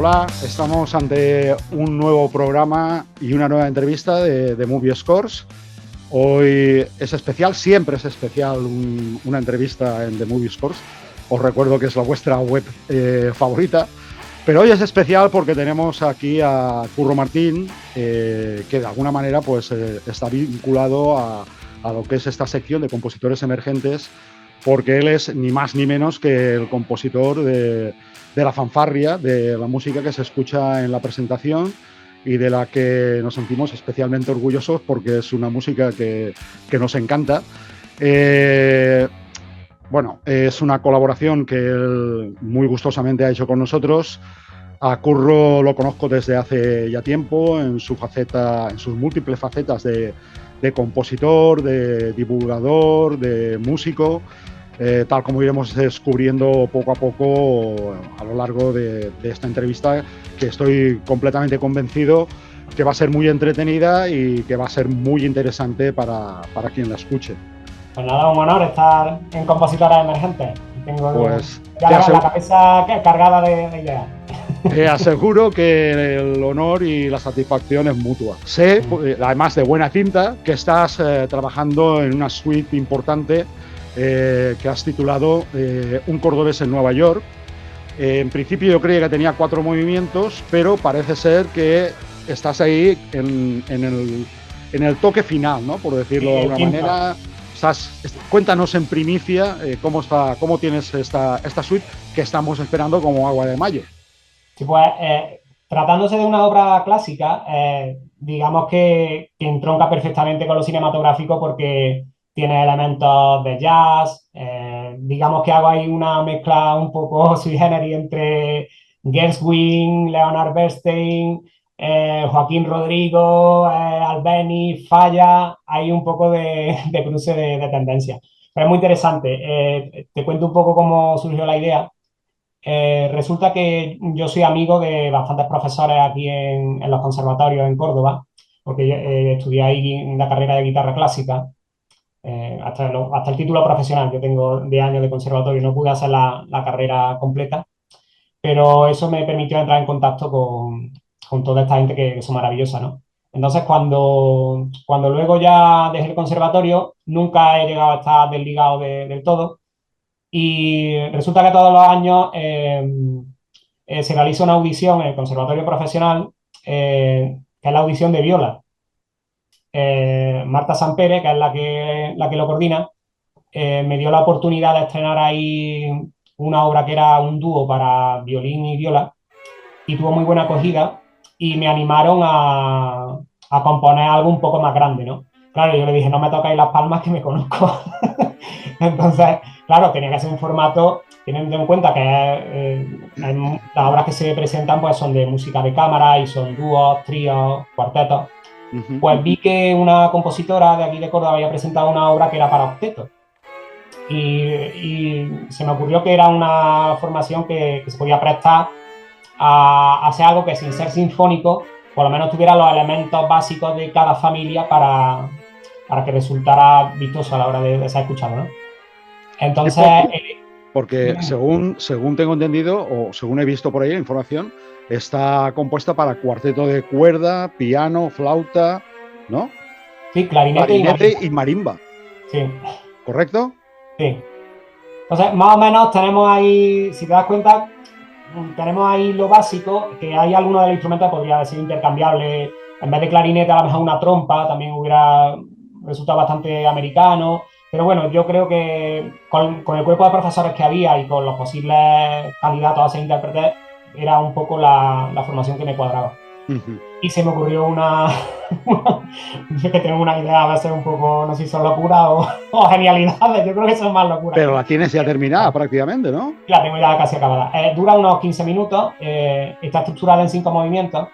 Hola, estamos ante un nuevo programa y una nueva entrevista de Movie Scores. Hoy es especial, siempre es especial una entrevista en The Movie Scores. Os recuerdo que es la vuestra web favorita. Pero hoy es especial porque tenemos aquí a Curro Martín, que de alguna manera pues, está vinculado a lo que es esta sección de compositores emergentes, porque él es ni más ni menos que el compositor de la fanfarria, de la música que se escucha en la presentación y de la que nos sentimos especialmente orgullosos porque es una música que nos encanta. Bueno, es una colaboración que él muy gustosamente ha hecho con nosotros. A Curro lo conozco desde hace ya tiempo en su faceta, en sus múltiples facetas de compositor, de divulgador, de músico, tal como iremos descubriendo poco a poco a lo largo de esta entrevista, que estoy completamente convencido que va a ser muy entretenida y que va a ser muy interesante para quien la escuche. Pues nada, un honor estar en Compositores Emergentes. Tengo pues ya la cabeza cargada de ideas. Te aseguro que el honor y la satisfacción es mutua. Sé, además de buena cinta, que estás trabajando en una suite importante que has titulado Un cordobés en Nueva York. En principio yo creía que tenía 4 movimientos, pero parece ser que estás ahí en el toque final, ¿no? Por decirlo de alguna manera. Cuéntanos en primicia cómo tienes esta suite que estamos esperando como agua de mayo. Sí, pues tratándose de una obra clásica, digamos que entronca perfectamente con lo cinematográfico porque tiene elementos de jazz, digamos que hago ahí una mezcla un poco sui generis entre Gershwin, Leonard Bernstein, Joaquín Rodrigo, Albeni, Falla, hay un poco de cruce de tendencia. Pero es muy interesante. Te cuento un poco cómo surgió la idea. Resulta que yo soy amigo de bastantes profesores aquí en los conservatorios en Córdoba, porque yo, estudié ahí la carrera de guitarra clásica, hasta el título profesional. Yo tengo 10 años de conservatorio, no pude hacer la carrera completa, pero eso me permitió entrar en contacto con toda esta gente que son maravillosa, ¿no? Entonces, cuando luego ya dejé el conservatorio, nunca he llegado a estar desligado del todo. Y resulta que todos los años se realiza una audición en el Conservatorio Profesional, que es la audición de viola. Marta Sampere, que es la que lo coordina, me dio la oportunidad de estrenar ahí una obra que era un dúo para violín y viola, y tuvo muy buena acogida, y me animaron a componer algo un poco más grande, ¿no? Claro, yo le dije, no me tocáis las palmas que me conozco. Entonces, claro, tenía que ser un formato, teniendo en cuenta que las obras que se presentan pues son de música de cámara y son dúos, tríos, cuartetos. Pues vi que una compositora de aquí de Córdoba había presentado una obra que era para octeto. Y se me ocurrió que era una formación que se podía prestar a hacer algo que sin ser sinfónico, por lo menos tuviera los elementos básicos de cada familia para que resultara vistoso a la hora de ser escuchado, ¿no? Entonces... Porque según tengo entendido, o según he visto por ahí la información, está compuesta para cuarteto de cuerda, piano, flauta, ¿no? Sí, clarinete y marimba. Sí. ¿Correcto? Sí. Entonces, más o menos tenemos ahí, si te das cuenta, tenemos ahí lo básico, que hay algunos de los instrumentos que podría ser intercambiable. En vez de clarinete, a lo mejor una trompa también hubiera resultado bastante americano. Pero bueno, yo creo que con el cuerpo de profesores que había y con los posibles candidatos a ser intérpretes, era un poco la formación que me cuadraba. Y se me ocurrió yo que tengo una idea a veces un poco, no sé si son locuras o genialidades, yo creo que son más locuras. Pero la tienes ya terminada prácticamente, ¿no? La tengo ya casi acabada. Dura unos 15 minutos, está estructurada en 5 movimientos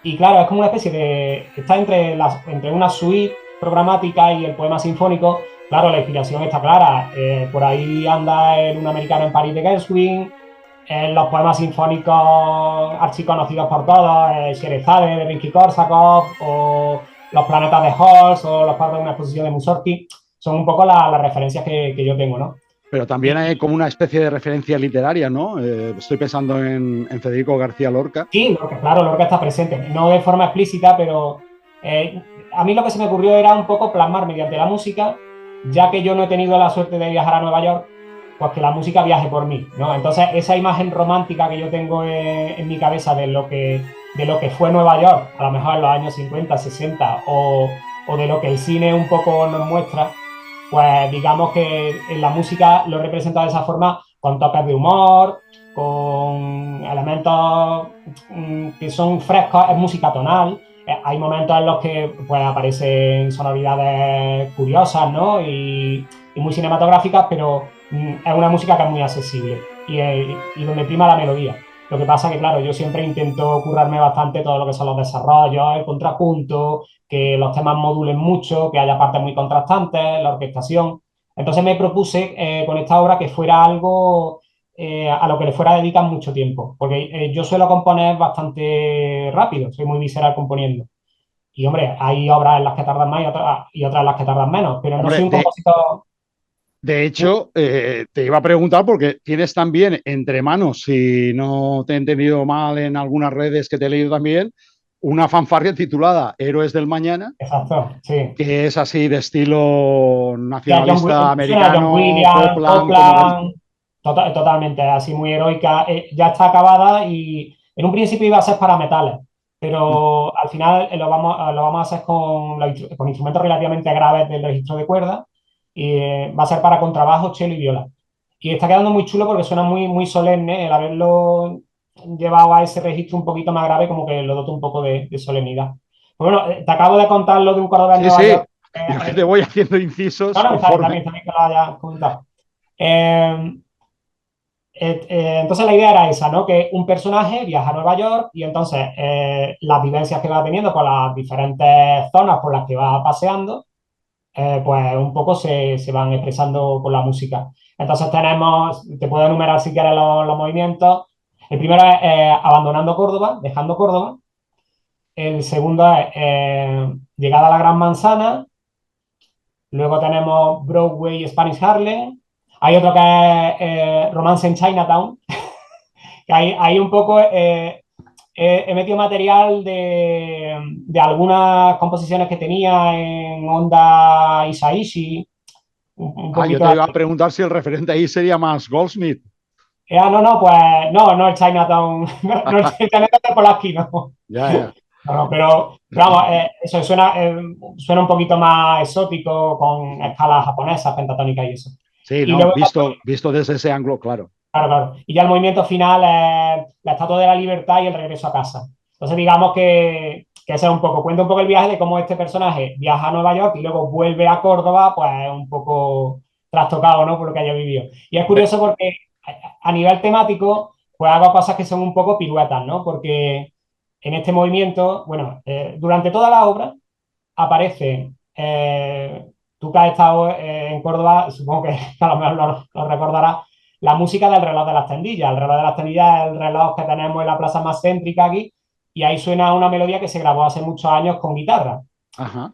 y claro, es como una especie de... Está entre una suite programática y el poema sinfónico. Claro, la inspiración está clara. Por ahí anda el Un americano en París de Gershwin, los poemas sinfónicos archiconocidos por todos, Sherezade de Rimsky-Korsakov, o Los planetas de Holst, o Los cuadros de una exposición de Mussorgsky, son un poco las referencias que yo tengo, ¿no? Pero también hay como una especie de referencia literaria, ¿no? Estoy pensando en Federico García Lorca. Sí, Lorca, claro, Lorca está presente, no de forma explícita, pero eh, a mí lo que se me ocurrió era un poco plasmar mediante la música, ya que yo no he tenido la suerte de viajar a Nueva York, pues que la música viaje por mí, ¿no? Entonces, esa imagen romántica que yo tengo en mi cabeza de lo que fue Nueva York, a lo mejor en los años 50, 60, o de lo que el cine un poco nos muestra, pues digamos que en la música lo representa de esa forma, con toques de humor, con elementos que son frescos, es música tonal. Hay momentos en los que pues, aparecen sonoridades curiosas, ¿no? Y muy cinematográficas, pero es una música que es muy accesible y donde prima la melodía. Lo que pasa que, claro, yo siempre intento currarme bastante todo lo que son los desarrollos, el contrapunto, que los temas modulen mucho, que haya partes muy contrastantes, la orquestación. Entonces me propuse con esta obra que fuera algo a lo que le fuera a dedicar mucho tiempo, porque yo suelo componer bastante rápido, soy muy visceral componiendo. Y hombre, hay obras en las que tardan más y otras en las que tardan menos, pero no soy Hombre, un compositor. de hecho, te iba a preguntar porque tienes también entre manos, si no te he entendido mal en algunas redes que te he leído también, una fanfarria titulada Héroes del Mañana, Exacto, sí. que es así de estilo Y a nacionalista suena a John americano, Williams, Copland, como... Copland, totalmente, así muy heroica. Ya está acabada y en un principio iba a ser para metales, pero al final lo vamos a hacer con instrumentos relativamente graves del registro de cuerdas y va a ser para contrabajo, cello y viola. Y está quedando muy chulo porque suena muy, muy solemne el haberlo llevado a ese registro un poquito más grave, como que lo dota un poco de solemnidad. Pues bueno, te acabo de contar lo de un cordobés en Sí, Nueva sí, York. yo que te voy haciendo incisos No, no, conforme. está bien que lo hayas comentado. Eh, entonces la idea era esa, ¿no? Que un personaje viaja a Nueva York y entonces las vivencias que va teniendo por las diferentes zonas por las que va paseando, pues un poco se van expresando con la música. Entonces te puedo enumerar si quieres los movimientos. El primero es abandonando Córdoba, dejando Córdoba. El segundo es llegada a la Gran Manzana. Luego tenemos Broadway, Spanish Harlem. Hay otro que es Romance en Chinatown. Que hay un poco, he metido material de algunas composiciones que tenía en onda Isaishi, un Ah, yo poquito te iba a así. preguntar si el referente ahí sería más Goldsmith. No, pues no el Chinatown, no el Chinatown de Polaski, no. Ya, ya. No, pero vamos, eso suena un poquito más exótico con escalas japonesas, pentatónicas y eso. Sí, Y no, luego visto desde ese ángulo, claro. claro, claro. Y ya el movimiento final es la Estatua de la Libertad y el regreso a casa. Entonces, digamos que ese es un poco, cuenta un poco el viaje de cómo este personaje viaja a Nueva York y luego vuelve a Córdoba, pues un poco trastocado, ¿no? Por lo que haya vivido. Y es Hombre, curioso porque a nivel temático, pues hago cosas que son un poco piruetas, ¿no? Porque en este movimiento, bueno, durante toda la obra aparece, tú que has estado en Córdoba, supongo que a lo mejor lo recordarás, la música del reloj de las tendillas. El reloj de las tendillas es el reloj que tenemos en la plaza más céntrica aquí y ahí suena una melodía que se grabó hace muchos años con guitarra. ajá.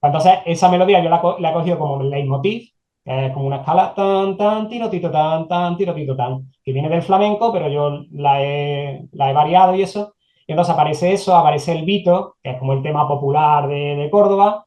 Entonces, esa melodía yo la he cogido como leitmotiv, que es como una escala tan, tan, tirotito, tan, tirotito, tan, que viene del flamenco, pero yo la he variado y eso. Y entonces aparece eso, aparece el vito, que es como el tema popular de Córdoba,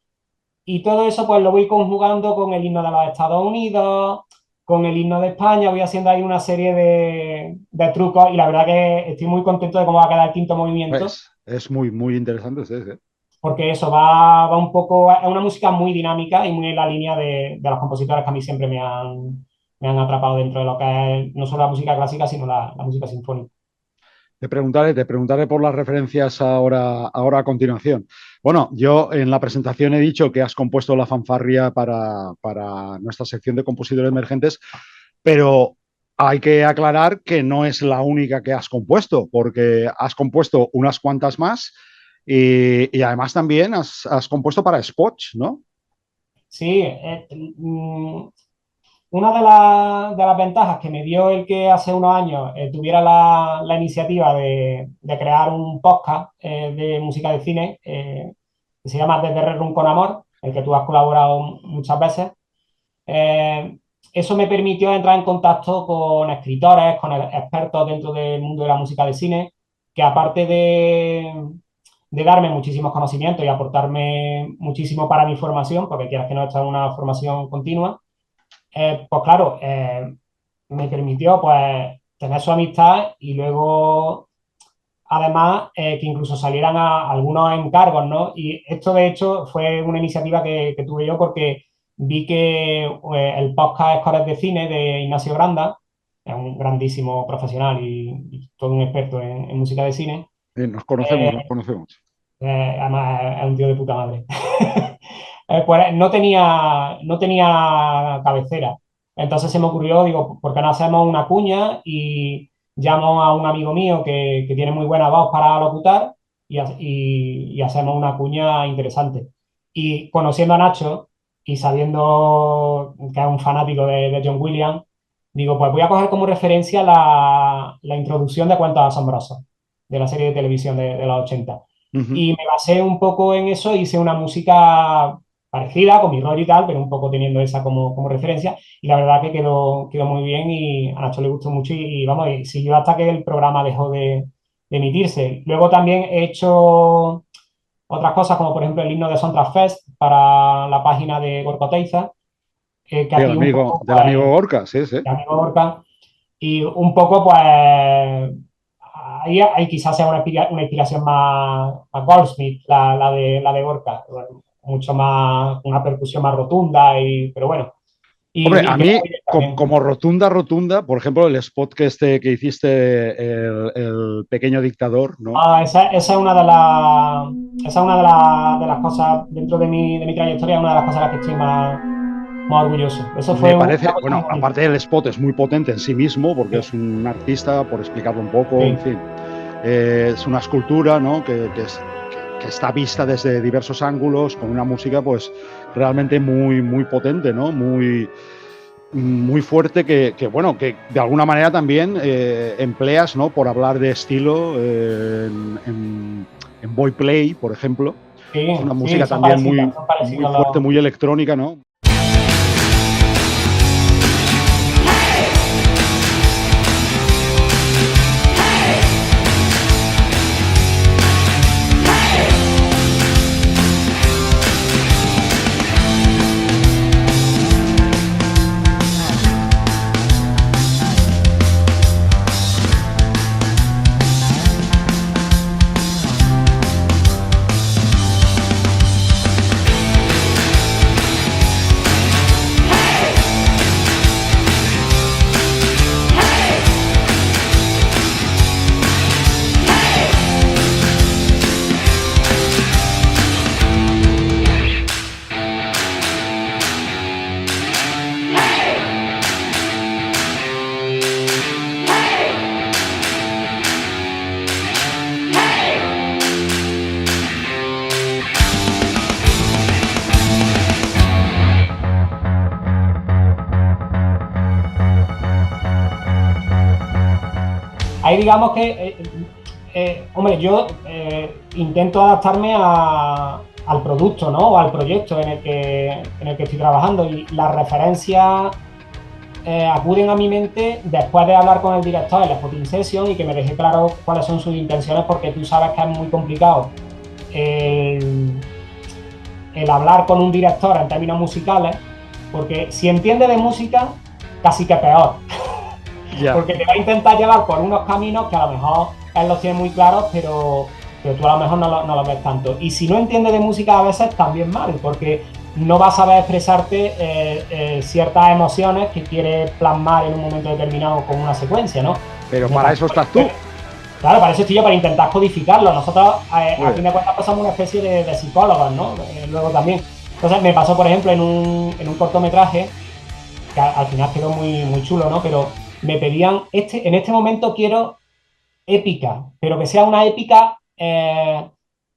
y todo eso pues lo voy conjugando con el himno de los Estados Unidos, con el himno de España, voy haciendo ahí una serie de trucos y la verdad que estoy muy contento de cómo va a quedar el quinto movimiento, Es muy, muy interesante, sí, sí. porque eso va un poco, es una música muy dinámica y muy en la línea de los compositores que a mí siempre me han atrapado dentro de lo que es no solo la música clásica, sino la música sinfónica. Te preguntaré por las referencias ahora a continuación. Bueno, yo en la presentación he dicho que has compuesto la fanfarria para nuestra sección de compositores emergentes, pero hay que aclarar que no es la única que has compuesto, porque has compuesto unas cuantas más y además también has compuesto para Spots, ¿no? Sí, una de las ventajas que me dio el que hace unos años tuviera la iniciativa de crear un podcast de música de cine que se llama Desde Run con Amor, el que tú has colaborado muchas veces, eh, eso me permitió entrar en contacto con escritores, con expertos dentro del mundo de la música de cine, que aparte de darme muchísimos conocimientos y aportarme muchísimo para mi formación, porque quieras que no, esta es una formación continua, pues claro, me permitió pues tener su amistad y luego además que incluso salieran algunos encargos, ¿no? Y esto de hecho fue una iniciativa que tuve yo porque vi que el podcast Escores de Cine de Ignacio Granda, es un grandísimo profesional y todo un experto en música de cine, Nos conocemos, nos conocemos. además es un tío de puta madre. Pues no tenía cabecera. Entonces se me ocurrió, digo, ¿por qué no hacemos una cuña y llamo a un amigo mío que tiene muy buena voz para locutar y hacemos una cuña interesante? Y conociendo a Nacho y sabiendo que es un fanático de John Williams, digo, pues voy a coger como referencia la introducción de Cuentos Asombrosos, de la serie de televisión de los 80. Ujú. Y me basé un poco en eso, hice una música parecida, con mi rollo y tal, pero un poco teniendo esa como referencia. Y la verdad que quedó muy bien y a Nacho le gustó mucho y vamos, y siguió hasta que el programa dejó de emitirse. Luego también he hecho otras cosas, como por ejemplo el himno de Soundtrack Fest para la página de Gorka Oteiza, que aquí un poco, Del amigo pues, Gorka, sí, sí. de amigo Gorka, y un poco, pues, ahí quizás sea una inspiración más a Goldsmith, la de Gorka. Bueno, mucho más, una percusión más rotunda, pero bueno. Hombre, Y a queda mí, muy bien también. como rotunda, rotunda, por ejemplo, el spot que hiciste, el pequeño dictador, ¿no? Esa es una de las cosas dentro de mi trayectoria, una de las cosas de las que estoy más orgulloso. Eso fue Me una parece, cosa muy bueno, bonita. aparte del spot es muy potente en sí mismo, porque Sí, es un artista, por explicarlo un poco, en sí. fin. Es una escultura, ¿no? Que está vista desde diversos ángulos, con una música, pues, realmente muy, muy potente, ¿no? Muy fuerte bueno, que de alguna manera también empleas, ¿no? Por hablar de estilo en Boy Play, por ejemplo. Sí, Es una sí, música son también parecidas, muy, son muy parecidos fuerte, los. muy electrónica, ¿no? Ahí digamos que, hombre, yo intento adaptarme al producto, ¿no? O al proyecto en el que estoy trabajando y las referencias acuden a mi mente después de hablar con el director en la Spotting Session y que me deje claro cuáles son sus intenciones porque tú sabes que es muy complicado el, el hablar con un director en términos musicales porque si entiende de música, casi que peor. Ya. Porque te va a intentar llevar por unos caminos que a lo mejor él los tiene muy claros, pero tú a lo mejor no lo ves tanto. Y si no entiendes de música a veces también mal, porque no vas a saber expresarte ciertas emociones que quiere plasmar en un momento determinado con una secuencia, ¿no? Pero Entonces, para eso estás tú. claro, para eso estoy yo, para intentar codificarlo. Nosotros, Muy a fin bien. de cuentas, pues somos una especie de psicólogos, ¿no? Luego también. Entonces, me pasó, por ejemplo, en un cortometraje que al final quedó muy, muy chulo, ¿no? Pero me pedían, en este momento quiero épica, pero que sea una épica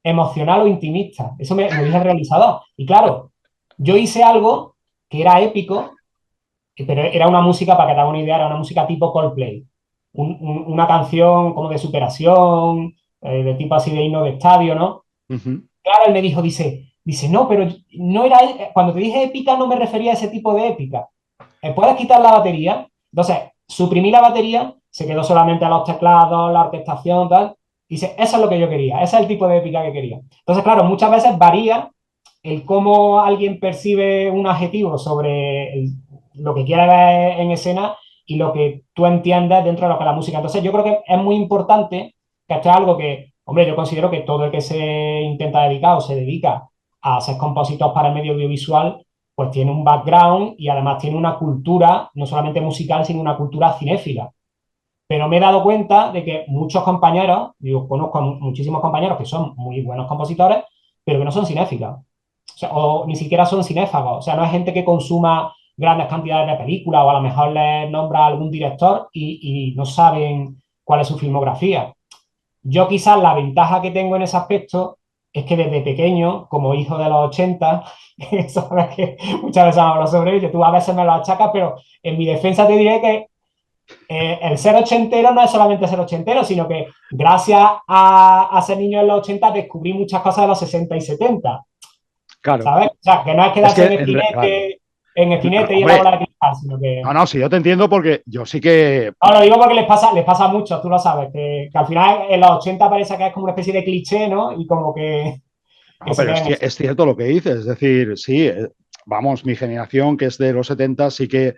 emocional o intimista. Eso me dice el realizador. Y claro, yo hice algo que era épico, pero era una música, para que te hagas una idea, era una música tipo Coldplay. Una canción como de superación, de tipo así de himno de estadio, ¿no? Ujú. Claro, él me dice, no, pero no era, cuando te dije épica no me refería a ese tipo de épica. puedes quitar la batería. Entonces, suprimí la batería, se quedó solamente a los teclados, la orquestación, tal. Y dice, eso es lo que yo quería, ese es el tipo de épica que quería. Entonces, claro, muchas veces varía el cómo alguien percibe un adjetivo sobre lo que quiere ver en escena y lo que tú entiendes dentro de lo que es la música. Entonces, yo creo que es muy importante que esto es algo que, hombre, yo considero que todo el que se intenta dedicar o se dedica a ser compositor para el medio audiovisual, pues tiene un background y además tiene una cultura, no solamente musical, sino una cultura cinéfila. Pero me he dado cuenta de que muchos compañeros, yo conozco a muchísimos compañeros que son muy buenos compositores, pero que no son cinéfilos. O sea, o ni siquiera son cinéfagos. O sea, no es gente que consuma grandes cantidades de películas o a lo mejor les nombra a algún director y no saben cuál es su filmografía. Yo quizás la ventaja que tengo en ese aspecto es que desde pequeño, como hijo de los 80, sabes que muchas veces hablo sobre ello, tú a veces me lo achacas, pero en mi defensa te diré que el ser ochentero no es solamente ser ochentero, sino que gracias a ser niño en los 80 descubrí muchas cosas de los 60 y 70, Claro. ¿sabes? O sea, que no es Es quedarse que, claro. en Spinetta y en la Hombre, bola de cristal, sino que... no, no, sí, yo te entiendo porque yo sí que. No, lo digo porque les pasa mucho, tú lo sabes, que al final en los 80 parece que es como una especie de cliché, ¿no? Y como que No, se pero queden eso. es cierto lo que dices. Es decir, sí, vamos, mi generación, que es de los 70, sí que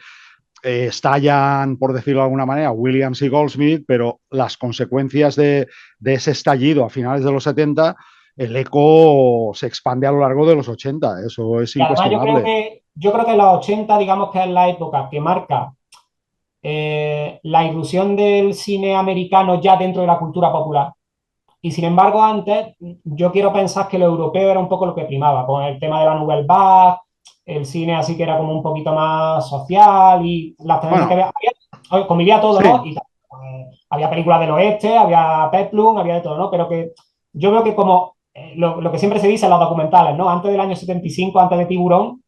estallan, por decirlo de alguna manera, Williams y Goldsmith, pero las consecuencias de ese estallido a finales de los 70, el eco se expande a lo largo de los 80. Eso es Y además incuestionable. yo creo que los 80 digamos que es la época que marca la ilusión del cine americano ya dentro de la cultura popular. Y sin embargo, antes yo quiero pensar que lo europeo era un poco lo que primaba, con el tema de la Nouvelle Vague, el cine así que era como un poquito más social y las tendencias que Bueno, convivía todo, ¿no? sí, Y había películas del oeste, había Peplum, había de todo, ¿no? Pero que yo veo que como lo que siempre se dice en los documentales, ¿no? Antes del año 75, antes de Tiburón,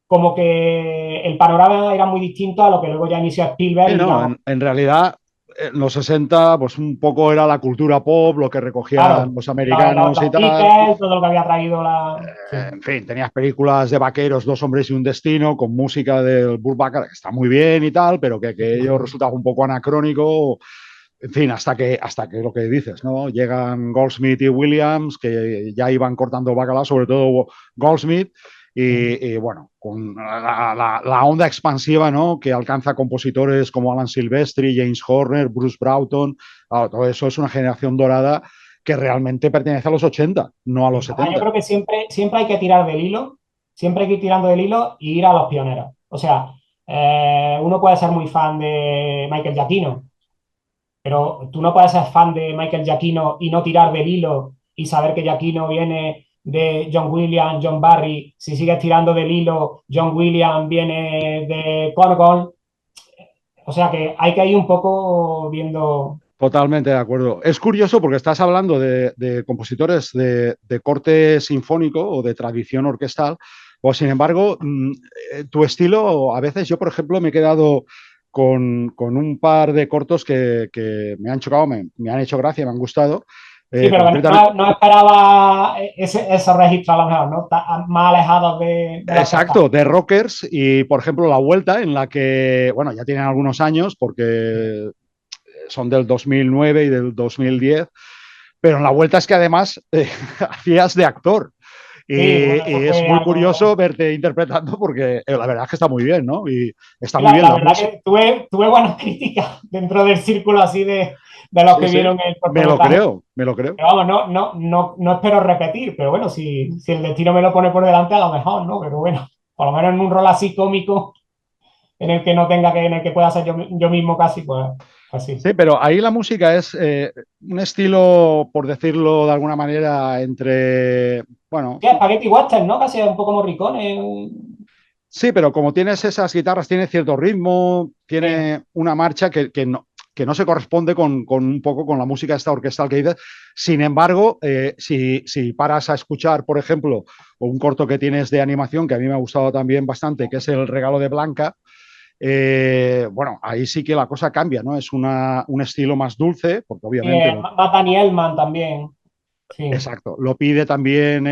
como que el panorama era muy distinto a lo que luego ya inició Spielberg sí, y no, digamos, en realidad en los 60 pues un poco era la cultura pop, lo que recogían claro, los americanos y los tal. Beatles, todo lo que había traído la... Sí. En fin, tenías películas de vaqueros, Dos hombres y un destino, con música del Burt Bacharach, que está muy bien y tal, pero que Sí, aquello sí. resultaba un poco anacrónico. En fin, hasta que lo que dices, ¿no? Llegan Goldsmith y Williams, que ya iban cortando bacalao, sobre todo Goldsmith, y bueno, con la onda expansiva, ¿no? Que alcanza compositores como Alan Silvestri, James Horner, Bruce Broughton, claro, todo eso es una generación dorada que realmente pertenece a los 80, no a los Sí, además, yo 70. creo que siempre hay que tirar del hilo, siempre hay que ir tirando del hilo y ir a los pioneros. O sea, uno puede ser muy fan de Michael Giacchino, pero tú no puedes ser fan de Michael Giacchino y no tirar del hilo y saber que Giacchino viene de John Williams, John Barry. Si sigues tirando del hilo, John Williams viene de Corgon. O sea que hay que ir un poco viendo. Totalmente de acuerdo. Es curioso porque estás hablando de compositores de corte sinfónico o de tradición orquestal, o sin embargo, tu estilo, a veces yo, por ejemplo, me he quedado con un par de cortos que me han chocado, me han hecho gracia, me han gustado. Sí, pero que Concretamente, no esperaba esos registros a lo mejor, ¿no? Más alejados de la orquesta. exacto, de rockers y, por ejemplo, La Vuelta, en la que, bueno, ya tienen algunos años porque son del 2009 y del 2010, pero en La Vuelta es que además hacías de actor. Sí, bueno, eso Y es fue muy algo. curioso verte interpretando porque la verdad es que está muy bien, ¿no? Y está Sí, muy bien la la verdad música. que tuve buenas críticas dentro del círculo así de los Sí, que sí, vieron el me lo cortometraje. creo, me lo creo. Pero vamos, no espero repetir, pero bueno, si el destino me lo pone por delante, a lo mejor, ¿no? Pero bueno, por lo menos en un rol así cómico, en el que no tenga que, en el que pueda ser yo mismo casi, pues sí. Sí, pero ahí la música es un estilo, por decirlo de alguna manera, entre, bueno, Sí, Spaghetti Western, ¿no? Casi un poco Morricone. sí, pero como tienes esas guitarras, tiene cierto ritmo, Sí, tiene una marcha que no se corresponde con un poco con la música esta orquestal que dices. Sin embargo, si paras a escuchar, por ejemplo, un corto que tienes de animación, que a mí me ha gustado también bastante, que es El regalo de Blanca, bueno, ahí sí que la cosa cambia, ¿no? Es un estilo más dulce, porque obviamente más Danny Elfman también. Sí, exacto, lo pide también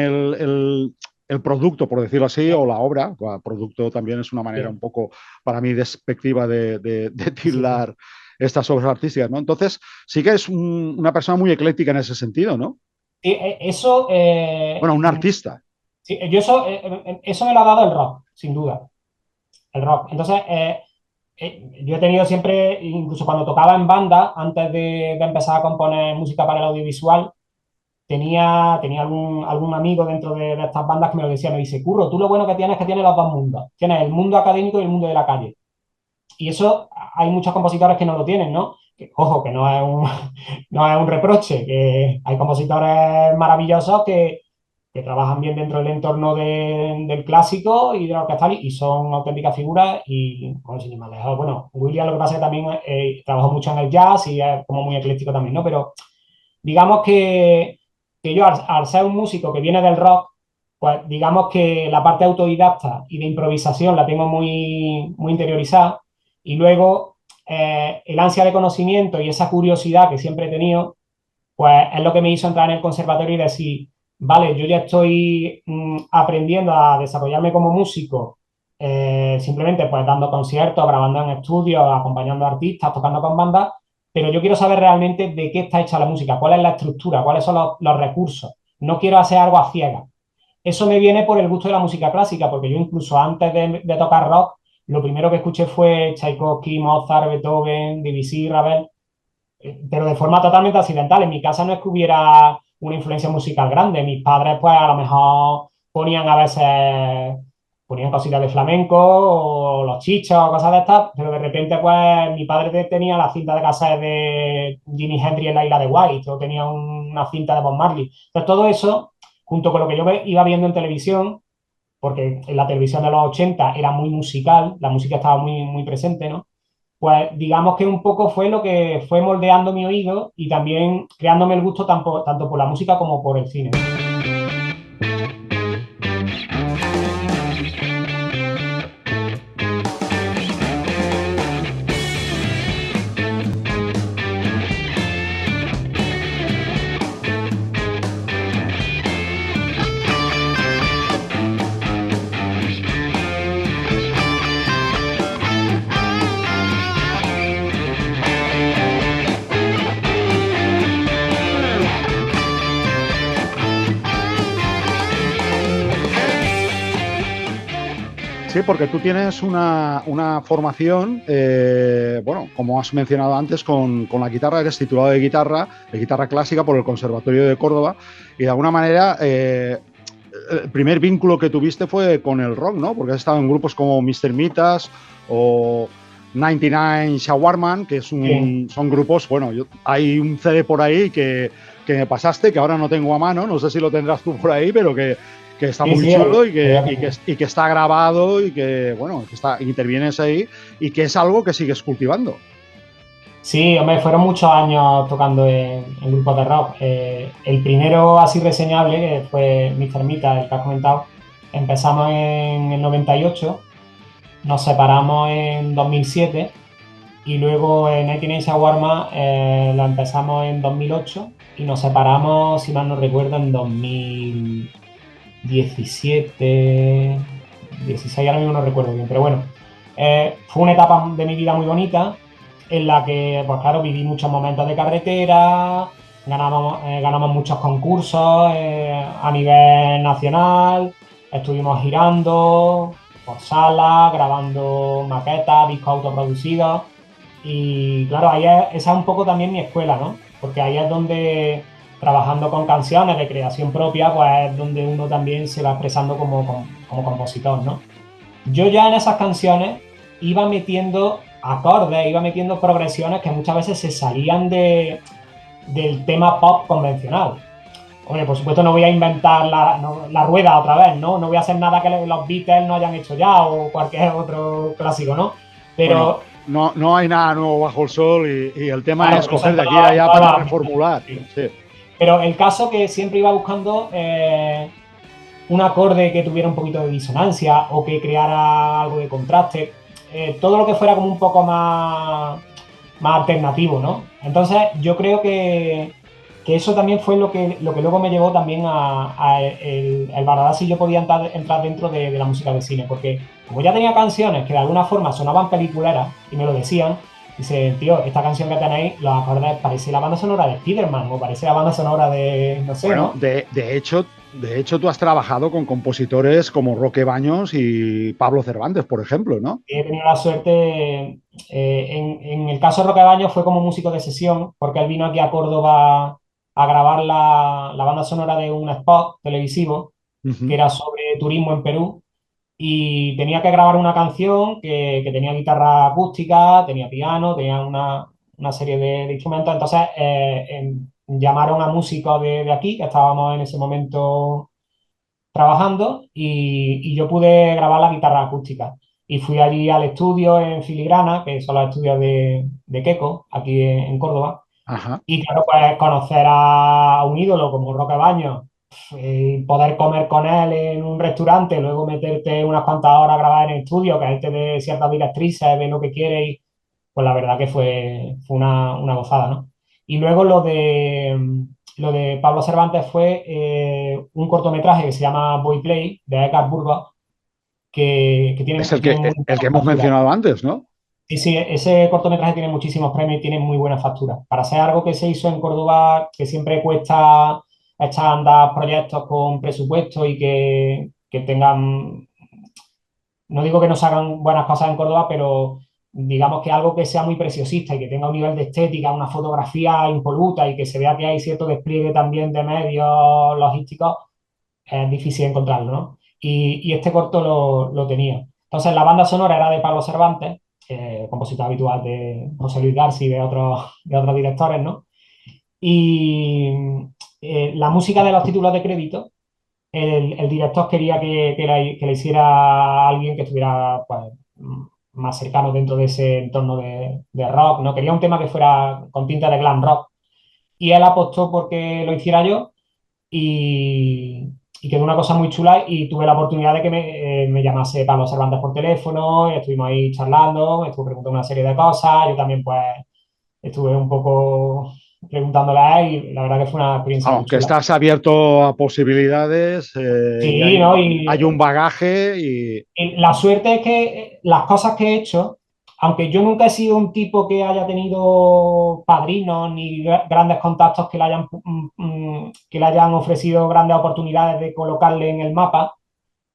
el producto, por decirlo así, o la obra. Producto también es una manera un poco, para mí, despectiva de tildar estas obras artísticas, ¿no? Entonces, sí que es una persona muy ecléctica en ese sentido, ¿no? Sí, eso, Bueno, un artista. sí, eso me lo ha dado el rock, sin duda, el rock. Entonces, yo he tenido siempre, incluso cuando tocaba en banda, antes de empezar a componer música para el audiovisual, tenía algún amigo dentro de estas bandas que me lo decía, me dice, Curro, tú lo bueno que tienes es que tienes los dos mundos. Tienes el mundo académico y el mundo de la calle. Y eso hay muchos compositores que no lo tienen, ¿no? Que, ojo, que no es no es un reproche, que hay compositores maravillosos que trabajan bien dentro del entorno del clásico y de la orquestal y son auténticas figuras y, bueno, sin ir más lejos, bueno, William lo que pasa es que también trabajó mucho en el jazz y es como muy ecléctico también, ¿no? Pero digamos que yo al ser un músico que viene del rock, pues digamos que la parte autodidacta y de improvisación la tengo muy interiorizada y luego el ansia de conocimiento y esa curiosidad que siempre he tenido, pues es lo que me hizo entrar en el conservatorio y decir, vale, yo ya estoy aprendiendo a desarrollarme como músico, simplemente pues dando conciertos, grabando en estudios, acompañando a artistas, tocando con bandas, pero yo quiero saber realmente de qué está hecha la música, cuál es la estructura, cuáles son los recursos. No quiero hacer algo a ciegas. Eso me viene por el gusto de la música clásica, porque yo incluso antes de tocar rock, lo primero que escuché fue Tchaikovsky, Mozart, Beethoven, Debussy, Ravel, pero de forma totalmente accidental. En mi casa no es que hubiera una influencia musical grande. Mis padres, pues, a lo mejor ponían a veces, ponían cositas de flamenco o los chichos o cosas de estas, pero de repente, pues, mi padre tenía la cinta de cassette de Jimi Hendrix en la isla de White o tenía una cinta de Bob Marley. Entonces, todo eso, junto con lo que yo iba viendo en televisión, porque en la televisión de los 80 era muy musical, la música estaba muy presente, ¿no? Pues digamos que un poco fue lo que fue moldeando mi oído y también creándome el gusto tanto por la música como por el cine. Sí, porque tú tienes una formación, bueno, como has mencionado antes, con la guitarra, eres titulado de guitarra clásica por el Conservatorio de Córdoba, y de alguna manera el primer vínculo que tuviste fue con el rock, ¿no? Porque has estado en grupos como Mr. Mitas o 99 Shawarman, que Sí, son grupos, bueno, hay un CD por ahí que me pasaste, que ahora no tengo a mano, no sé si lo tendrás tú por ahí, pero que está sí, muy sí, chulo sí. y que está grabado y que, bueno, intervienes ahí y que es algo que sigues cultivando. Sí, hombre, fueron muchos años tocando en grupos de rock. El primero así reseñable, que fue Mr. Mita, el que has comentado, empezamos en el 98, nos separamos en 2007 y luego en 99 Shawarma la empezamos en 2008 y nos separamos, si mal no recuerdo, en 2017, 16, ahora mismo no recuerdo bien, pero bueno, fue una etapa de mi vida muy bonita en la que, pues claro, viví muchos momentos de carretera, ganamos muchos concursos a nivel nacional, estuvimos girando por salas, grabando maquetas, discos autoproducidos y claro, esa es un poco también mi escuela, ¿no? Porque ahí es donde, trabajando con canciones de creación propia, pues es donde uno también se va expresando como compositor, ¿no? Yo ya en esas canciones iba metiendo acordes, iba metiendo progresiones que muchas veces se salían del tema pop convencional. Hombre, por supuesto no voy a inventar la rueda otra vez, ¿no? No voy a hacer nada que los Beatles no hayan hecho ya o cualquier otro clásico, ¿no? Bueno, Pero no hay nada nuevo bajo el sol y el tema claro, es pero eso coger en de aquí a en allá todas para las reformular. sí. Sí. Pero el caso que siempre iba buscando un acorde que tuviera un poquito de disonancia o que creara algo de contraste, todo lo que fuera como un poco más alternativo, ¿no? Entonces yo creo que eso también fue lo que luego me llevó también a el valorar si yo podía entrar dentro de la música de cine, porque como ya tenía canciones que de alguna forma sonaban peliculeras y me lo decían, dice, tío, esta canción que tenéis, los acordes, parece la banda sonora de Spider-Man o parece la banda sonora de, no sé, Bueno, ¿no? de hecho, tú has trabajado con compositores como Roque Baños y Pablo Cervantes, por ejemplo, ¿no? He tenido la suerte, en el caso de Rocabaños fue como músico de sesión, porque él vino aquí a Córdoba a grabar la banda sonora de un spot televisivo que Ujú. era sobre turismo en Perú y tenía que grabar una canción que tenía guitarra acústica, tenía piano, tenía una serie de instrumentos. Entonces llamaron a músicos de aquí, que estábamos en ese momento trabajando, y yo pude grabar la guitarra acústica. Y fui allí al estudio en Filigrana, que son los estudios de Queco, aquí en Córdoba. Ajá. Y claro, pues conocer a un ídolo como Roque Baños, poder comer con él en un restaurante, luego meterte unas cuantas horas a grabar en el estudio, que él te dé ciertas directrices, ve lo que quiere, y pues la verdad que fue una gozada, ¿no? Y luego lo de Pablo Cervantes fue un cortometraje que se llama Boy Play, de Edgar Burgos, Es que tiene muy el que buena hemos factura. mencionado antes, ¿no? Sí, sí, ese cortometraje tiene muchísimos premios y tiene muy buena factura. Para ser algo que se hizo en Córdoba, que siempre cuesta echar a andar proyectos con presupuesto y que tengan, no digo que no se hagan buenas cosas en Córdoba, pero digamos que algo que sea muy preciosista y que tenga un nivel de estética, una fotografía impoluta y que se vea que hay cierto despliegue también de medios logísticos, es difícil encontrarlo, ¿no? Y este corto lo tenía. Entonces, la banda sonora era de Pablo Cervantes, compositor habitual de José Luis García y de otros directores, ¿no? Y la música de los títulos de crédito, el director quería que la hiciera alguien que estuviera pues, más cercano dentro de ese entorno de rock, ¿no? Quería un tema que fuera con tinta de glam rock. Y él apostó porque lo hiciera yo y, y quedó una cosa muy chula y tuve la oportunidad de que me llamase Pablo Cervantes por teléfono, y estuvimos ahí charlando, me estuvo preguntando una serie de cosas, yo también pues estuve un poco preguntándole a él y la verdad que fue una experiencia muy Vamos, que chula. estás abierto a posibilidades Sí, ¿no? hay un bagaje y... Y la suerte es que las cosas que he hecho, aunque yo nunca he sido un tipo que haya tenido padrinos ni grandes contactos que le hayan ofrecido grandes oportunidades de colocarle en el mapa,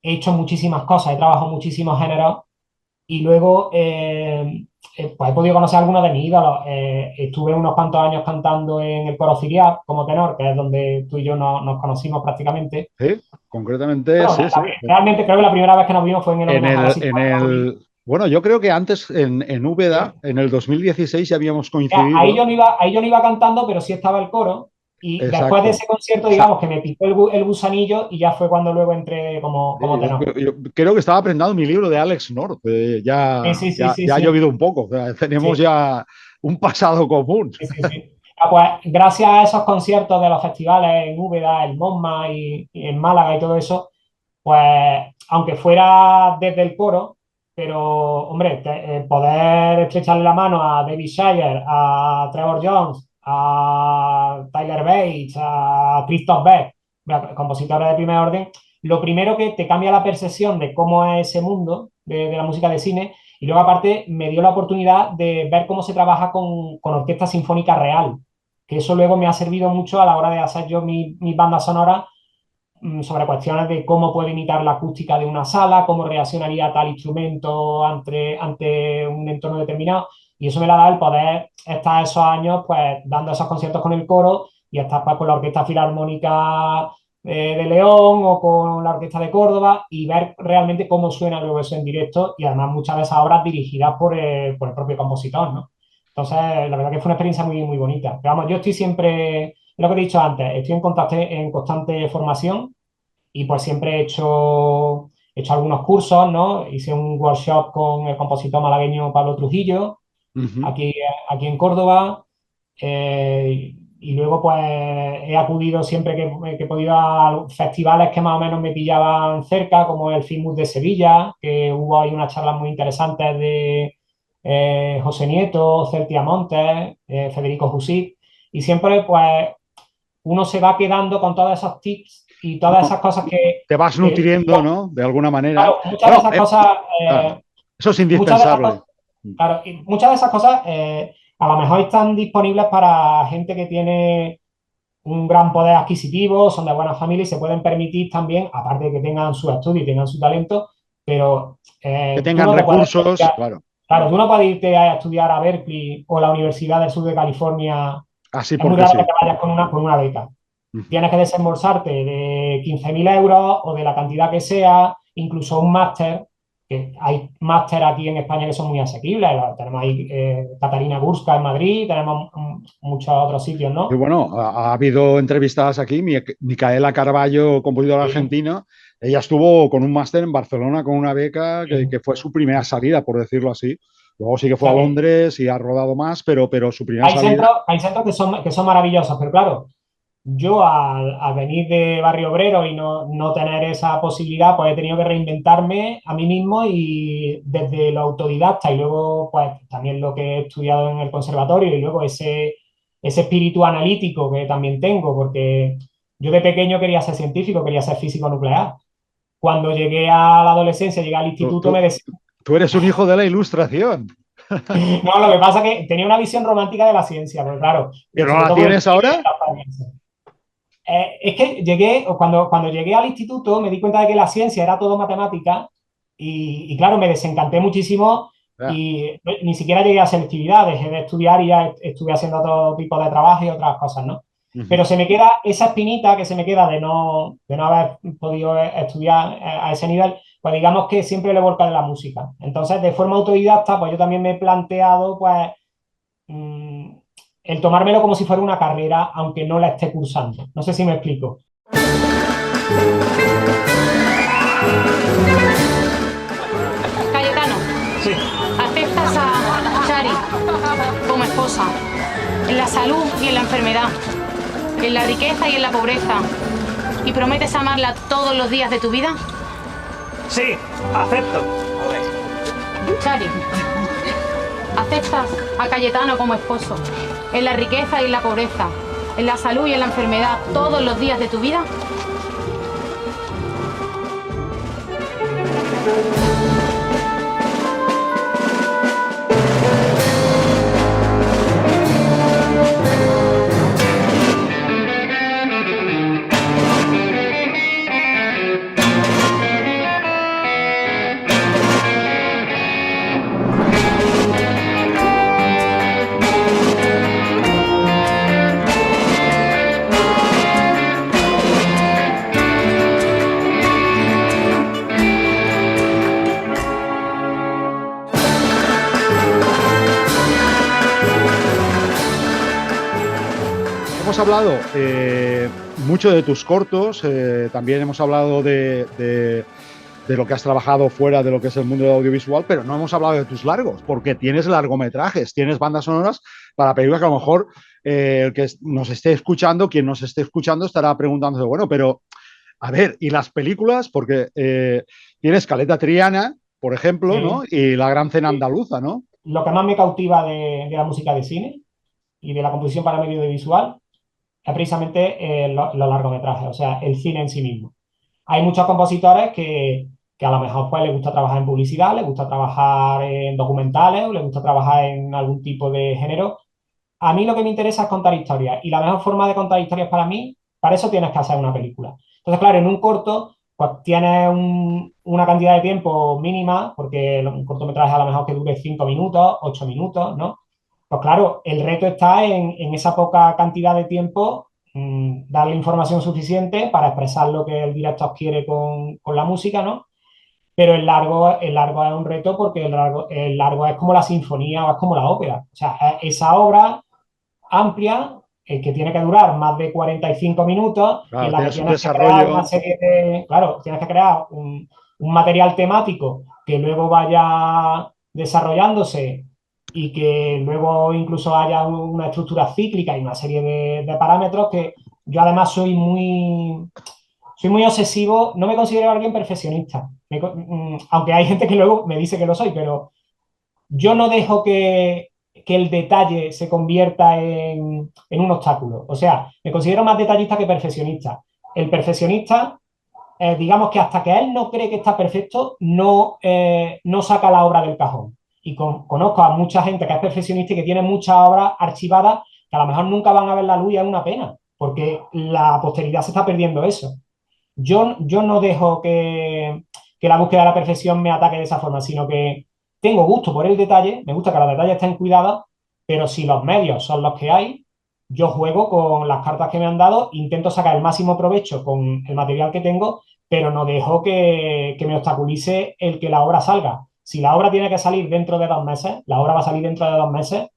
he hecho muchísimas cosas, he trabajado muchísimos géneros y luego pues he podido conocer a algunos de mis ídolos. Estuve unos cuantos años cantando en el coro Ciriar como tenor, que es donde tú y yo nos conocimos prácticamente. Sí, concretamente, Bueno, sí, sí. realmente creo que la primera vez que nos vimos fue en el homenaje a la psicóloga de Madrid. Bueno, yo creo que antes en Úbeda, Sí. en el 2016 ya habíamos Ahí coincidido. ahí yo no iba cantando, pero sí estaba el coro. Y después de Exacto. ese concierto, Sa- digamos que me picó el gusanillo y ya fue cuando luego entré como tenor. yo creo que estaba aprendiendo mi libro de Alex North. Sí, sí, sí, sí, Ya ha sí. llovido un poco. O sea, tenemos Sí, ya un pasado común. sí, sí, sí. Ah, pues gracias a esos conciertos de los festivales en Úbeda, en Monma y en Málaga y todo eso, pues aunque fuera desde el coro, pero hombre, poder estrecharle la mano a David Shire, a Trevor Jones, a Tyler Bates, a Christoph Beck, compositores de primer orden, lo primero que te cambia la percepción de cómo es ese mundo de la música de cine y luego aparte me dio la oportunidad de ver cómo se trabaja con orquesta sinfónica real, que eso luego me ha servido mucho a la hora de hacer yo mi banda sonora sobre cuestiones de cómo puede imitar la acústica de una sala, cómo reaccionaría tal instrumento ante un entorno determinado. Y eso me la da el poder estar esos años pues dando esos conciertos con el coro y estar pues, con la Orquesta Filarmónica de León o con la Orquesta de Córdoba y ver realmente cómo suena luego eso en directo y además muchas de esas obras dirigidas por el propio compositor, ¿no? Entonces, la verdad que fue una experiencia muy, muy bonita. Pero vamos, yo estoy siempre, lo que he dicho antes, estoy en constante formación y pues siempre he hecho algunos cursos, ¿no? Hice un workshop con el compositor malagueño Pablo Trujillo, Ujú. aquí en Córdoba, y luego pues he acudido siempre que he podido a festivales que más o menos me pillaban cerca, como el Filmus de Sevilla, que hubo ahí unas charlas muy interesantes de José Nieto, Celtia Montes, Federico Jusí, y siempre pues uno se va quedando con todos esos tips y todas esas cosas que... Te vas nutriendo, ¿no? De alguna manera. Claro, muchas de esas cosas... claro, eso es muchas de esas indispensable. cosas, claro, y muchas de esas cosas a lo mejor están disponibles para gente que tiene un gran poder adquisitivo, son de buena familia y se pueden permitir también, aparte de que tengan su estudio y tengan su talento, pero Que tú tengan no te puedes recursos, estudiar, claro. claro, tú no puedes irte a estudiar a Berkeley o la Universidad del Sur de California. Así Es muy porque raro sí. que te vayas con una beca. Tienes que desembolsarte de 15.000 euros o de la cantidad que sea, incluso un máster, que hay máster aquí en España que son muy asequibles. Tenemos ahí Catarina Gurska en Madrid, tenemos muchos otros sitios, Y ¿no? bueno, ha habido entrevistadas aquí. Micaela Carballo, compositora Sí, argentina, ella estuvo con un máster en Barcelona con una beca sí. que fue su primera salida, por decirlo así. Luego sí que O fue a sea que Londres y ha rodado más, pero su primera salida. hay centros que son maravillosos, pero claro, yo al venir de Barrio Obrero y no tener esa posibilidad, pues he tenido que reinventarme a mí mismo y desde lo autodidacta y luego pues también lo que he estudiado en el conservatorio y luego ese espíritu analítico que también tengo, porque yo de pequeño quería ser científico, quería ser físico nuclear. Cuando llegué a la adolescencia, llegué al Tú, instituto, tú- tú eres un hijo de la ilustración, no, lo que pasa es que tenía una visión romántica de la ciencia, porque claro, pero no sobre la todo por el tienes ahora. es que cuando llegué al instituto me di cuenta de que la ciencia era todo matemática y claro, me desencanté muchísimo Ya. y ni siquiera llegué a selectividad, dejé de estudiar y ya estuve haciendo otro tipo de trabajo y otras cosas, ¿no? Ujú. Pero se me queda esa espinita que se me queda de no haber podido estudiar a ese nivel, pues digamos que siempre le he volcado en la música. Entonces, de forma autodidacta, pues yo también me he planteado, pues, mm, el tomármelo como si fuera una carrera, aunque no la esté cursando. No sé si me explico. Cayetano, Sí. aceptas a Chari como esposa en la salud y en la enfermedad, en la riqueza y en la pobreza, y prometes amarla todos los días de tu vida. Sí, acepto. Chari, aceptas a Cayetano como esposo en la riqueza y en la pobreza, en la salud y en la enfermedad, todos los días de tu vida. Hemos hablado mucho de tus cortos, también hemos hablado de lo que has trabajado fuera de lo que es el mundo del audiovisual, pero no hemos hablado de tus largos, porque tienes largometrajes, tienes bandas sonoras para películas que a lo mejor el que nos esté escuchando, quien nos esté escuchando estará preguntándose, bueno, pero a ver, ¿y las películas? Porque tienes Caleta Triana, por ejemplo, ¿no? Sí. Y La Gran Cena Sí. Andaluza, ¿no? Lo que más me cautiva de la música de cine y de la composición para medio audiovisual es precisamente los largometrajes, o sea, el cine en sí mismo. Hay muchos compositores que a lo mejor pues, les gusta trabajar en publicidad, les gusta trabajar en documentales, o les gusta trabajar en algún tipo de género. A mí lo que me interesa es contar historias y la mejor forma de contar historias para mí, para eso tienes que hacer una película. Entonces, claro, en un corto, pues tienes una cantidad de tiempo mínima, porque un cortometraje a lo mejor que dure 5 minutos, 8 minutos, ¿no? Pues claro, el reto está en esa poca cantidad de tiempo, darle información suficiente para expresar lo que el director quiere con la música, ¿no? Pero el largo es un reto porque el largo es como la sinfonía o es como la ópera. O sea, esa obra amplia que tiene que durar más de 45 minutos y en Claro, la que tiene su tienes que crear una desarrollo. serie de, claro, tienes que crear un material temático que luego vaya desarrollándose y que luego incluso haya una estructura cíclica y una serie de parámetros que yo además soy muy obsesivo, no me considero alguien perfeccionista, aunque hay gente que luego me dice que lo soy, pero yo no dejo que el detalle se convierta en un obstáculo. O sea, me considero más detallista que perfeccionista. El perfeccionista, digamos que hasta que él no cree que está perfecto, no saca la obra del cajón. Y conozco a mucha gente que es perfeccionista y que tiene muchas obras archivadas que a lo mejor nunca van a ver la luz y es una pena, porque la posteridad se está perdiendo eso. Yo no dejo que la búsqueda de la perfección me ataque de esa forma, sino que tengo gusto por el detalle, me gusta que los detalles estén cuidados, pero si los medios son los que hay, yo juego con las cartas que me han dado, intento sacar el máximo provecho con el material que tengo, pero no dejo que me obstaculice el que la obra salga. Si la obra tiene que salir dentro de 2 meses, la obra va a salir dentro de 2 meses.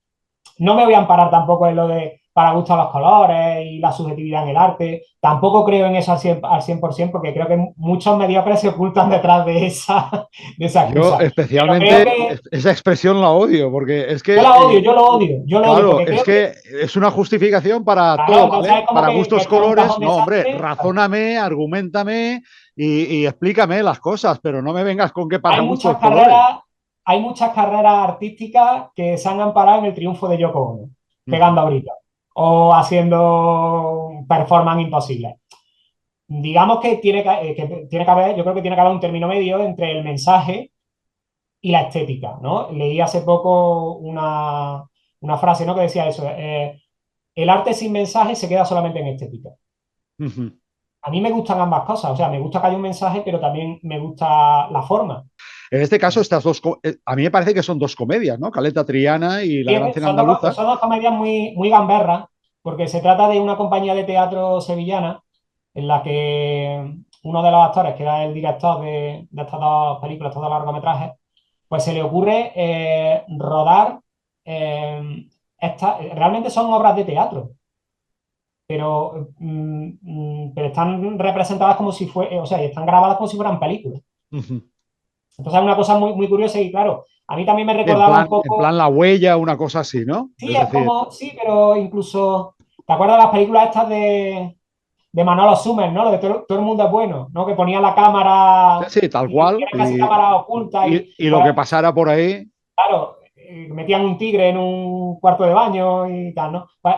No me voy a amparar tampoco en lo de para gusto a los colores y la subjetividad en el arte. Tampoco creo en eso al 100%, porque creo que muchos mediocres se ocultan detrás de esa excusa. Yo especialmente esa expresión la odio, porque es que... Yo la odio, yo lo odio. Claro, es que es una justificación para todo, ¿vale? Para gustos, colores. No, hombre, razóname, argumentame y explícame las cosas, pero no me vengas con que para gustos, colores. Hay muchas carreras artísticas que se han amparado en el triunfo de Yoko Ono, pegando a gritos o haciendo performance imposibles. Digamos que tiene que haber, yo creo que tiene que haber un término medio entre el mensaje y la estética, ¿no? Leí hace poco una frase, ¿no?, que decía eso, el arte sin mensaje se queda solamente en estética. A mí me gustan ambas cosas, o sea, me gusta que haya un mensaje, pero también me gusta la forma. En este caso, estas dos, a mí me parece que son 2 comedias, ¿no? Caleta Triana y La Gran Cena Andaluza. Son 2 comedias muy gamberras, porque se trata de una compañía de teatro sevillana en la que uno de los actores, que era el director de estas 2 películas, estos 2 largometrajes, pues se le ocurre rodar realmente son obras de teatro, pero están representadas como si fueran, o sea, están grabadas como si fueran películas. Entonces es una cosa muy curiosa y claro, a mí también me recordaba un poco... En plan La Huella, una cosa así, ¿no? Sí, es como, sí, pero incluso, ¿te acuerdas de las películas estas de Manolo Summers, ¿no? Lo de todo el mundo es bueno, ¿no? Que ponía la cámara... Sí, tal cual. Y casi cámara oculta. Y lo que pasara por ahí... Claro, metían un tigre en un cuarto de baño y tal, ¿no? Pues,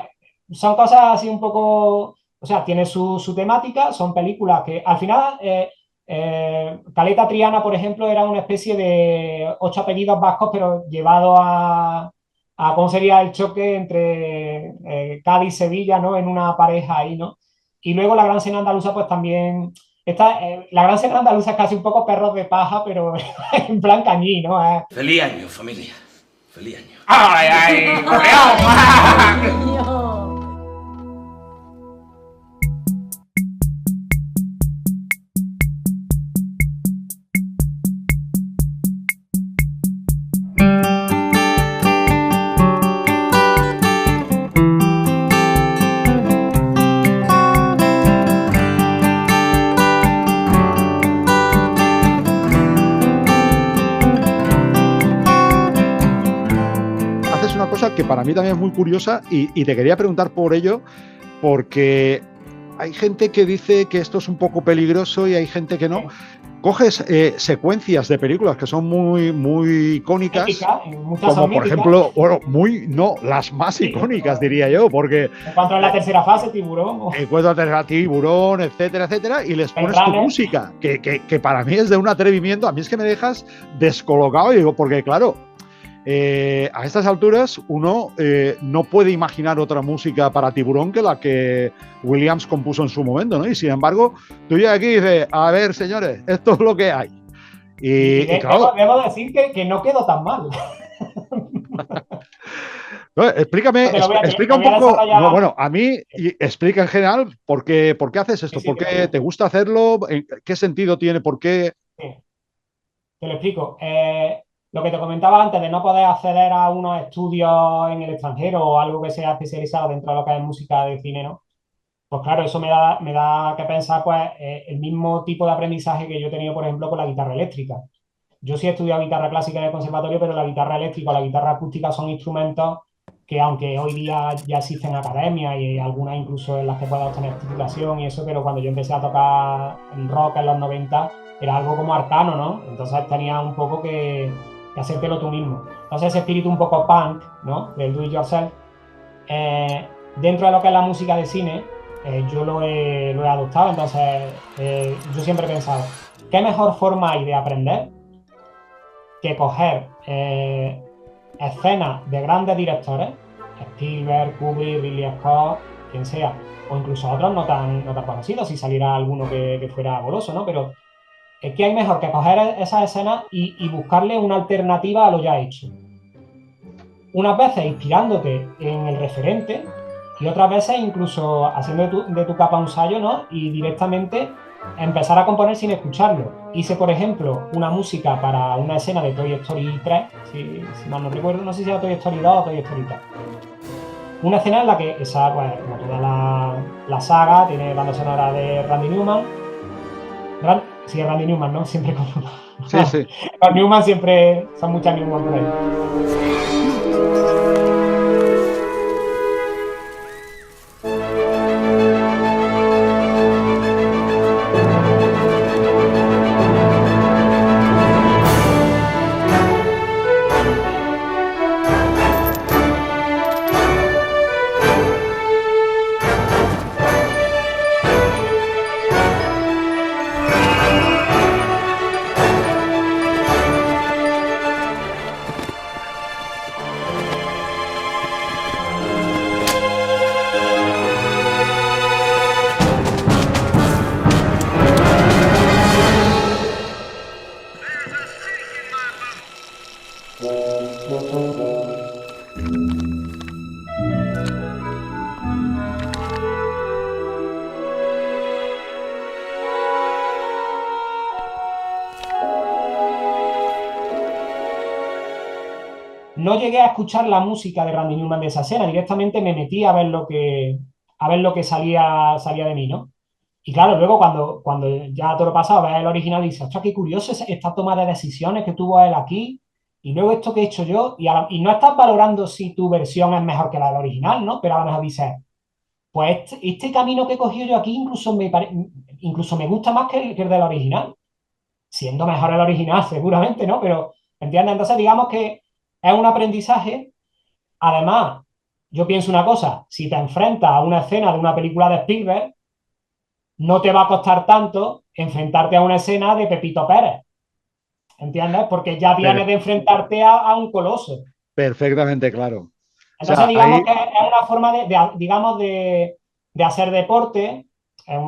son cosas así un poco... O sea, tiene su temática, son películas que al final... Caleta Triana, por ejemplo, era una especie de 8 apellidos vascos, pero llevado a cómo sería el choque entre Cádiz y Sevilla, ¿no? En una pareja ahí, ¿no? Y luego La Gran Cena Andaluza, pues también... La Gran Cena Andaluza es casi un poco perros de paja, pero en plan cañí, ¿no? Feliz año, familia. Feliz año. ¡Ay, ay! ¡Goleón! Que para mí también es muy curiosa y te quería preguntar por ello, porque hay gente que dice que esto es un poco peligroso y hay gente que no. Coges secuencias de películas que son muy icónicas, como por ejemplo, las más icónicas, diría yo, porque... Encuentro en la tercera fase, Tiburón. Encuentro en la tercera Tiburón, etcétera, etcétera, y les pones tu música, que para mí es de un atrevimiento. A mí es que me dejas descolocado, digo, porque claro... a estas alturas uno no puede imaginar otra música para Tiburón que la que Williams compuso en su momento, ¿no? Y sin embargo, tú ya aquí dices, a ver, señores, esto es lo que hay. Y claro, debo decir que no quedó tan mal. No, explica un poco. No, bueno, a mí explica en general por qué haces esto, por qué te gusta hacerlo, qué sentido tiene, por qué. Sí. Te lo explico. Lo que te comentaba antes de no poder acceder a unos estudios en el extranjero o algo que sea especializado dentro de lo que es música de cine, ¿no? Pues claro, eso me da que pensar pues el mismo tipo de aprendizaje que yo he tenido, por ejemplo, con la guitarra eléctrica. Yo sí he estudiado guitarra clásica en el conservatorio, pero la guitarra eléctrica o la guitarra acústica son instrumentos que, aunque hoy día ya existen academias y algunas incluso en las que puedas obtener titulación y eso, pero cuando yo empecé a tocar rock en los 90 era algo como arcano, ¿no? Entonces tenía un poco que y hacértelo tú mismo. Entonces ese espíritu un poco punk, ¿no? Del do it yourself, dentro de lo que es la música de cine, yo lo he adoptado. Entonces yo siempre he pensado, ¿qué mejor forma hay de aprender que coger escenas de grandes directores, Spielberg, Kubrick, Ridley Scott, quien sea, o incluso otros no tan conocidos, si saliera alguno que fuera goloso, ¿no? Pero es que hay mejor que coger esas escenas y buscarle una alternativa a lo ya hecho. Unas veces inspirándote en el referente y otras veces incluso haciendo de tu capa un sallo, ¿no? Y directamente empezar a componer sin escucharlo. Hice, por ejemplo, una música para una escena de Toy Story 3, si mal no recuerdo, no sé si era Toy Story 2 o Toy Story 3. Una escena en la que esa, pues, como toda la saga, tiene banda sonora de Randy Newman. Sí, Randy Newman, ¿no? Siempre con... Sí, sí. Los Newman siempre son muchas Newman por ahí. No llegué a escuchar la música de Randy Newman de esa escena, directamente me metí a ver lo que salía de mí, ¿no? Y claro, luego cuando ya todo lo pasado, ves el original y dices, ostras, qué curioso es esta toma de decisiones que tuvo él aquí, y luego esto que he hecho yo, y no estás valorando si tu versión es mejor que la del original, ¿no? Pero a lo mejor dices, pues este camino que he cogido yo aquí incluso me gusta más que el del original, siendo mejor el original seguramente, ¿no? Pero, ¿entiendes? Entonces digamos que es un aprendizaje. Además, yo pienso una cosa, si te enfrentas a una escena de una película de Spielberg, no te va a costar tanto enfrentarte a una escena de Pepito Pérez, ¿entiendes? Porque ya vienes de enfrentarte a un coloso. Perfectamente claro. Entonces, O sea, digamos que es una forma de hacer deporte, es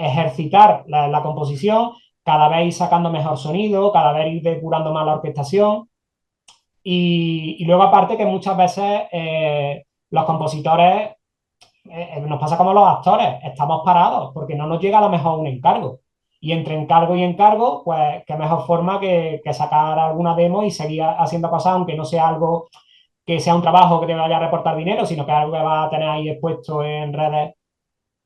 ejercitar la composición, cada vez ir sacando mejor sonido, cada vez ir depurando más la orquestación. Y luego, aparte, que muchas veces los compositores, nos pasa como los actores, estamos parados porque no nos llega a lo mejor un encargo. Y entre encargo y encargo, pues qué mejor forma que sacar alguna demo y seguir haciendo cosas, aunque no sea algo que sea un trabajo que te vaya a reportar dinero, sino que es algo que vas a tener ahí expuesto en redes.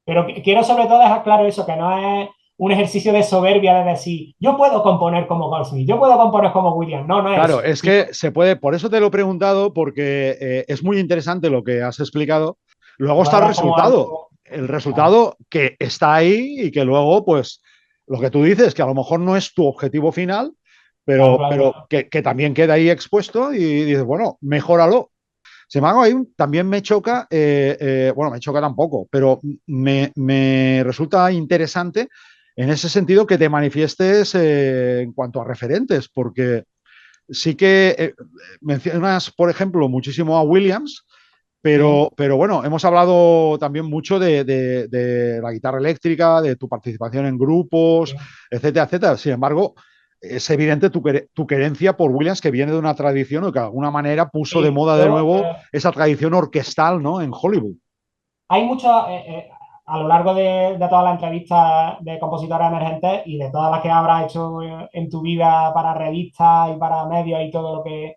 Pero quiero sobre todo dejar claro eso, que no es un ejercicio de soberbia de decir, yo puedo componer como Goldsmith, yo puedo componer como Williams. No, no es claro, eso. es que se puede, por eso te lo he preguntado, porque es muy interesante lo que has explicado. Luego está el resultado. El resultado que está ahí y que luego, pues, lo que tú dices, que a lo mejor no es tu objetivo final, pero que también queda ahí expuesto y dices, bueno, mejóralo. Sin embargo, también me choca, bueno, me choca tampoco, pero me resulta interesante en ese sentido que te manifiestes en cuanto a referentes, porque sí que mencionas, por ejemplo, muchísimo a Williams, pero bueno, hemos hablado también mucho de la guitarra eléctrica, de tu participación en grupos, etcétera, etcétera. Sin embargo, es evidente tu querencia por Williams, que viene de una tradición o que de alguna manera puso de moda de nuevo esa tradición orquestal, ¿no? En Hollywood. Hay mucho, a lo largo de todas las entrevistas de compositores emergentes y de todas las que habrás hecho en tu vida para revistas y para medios y todo lo que...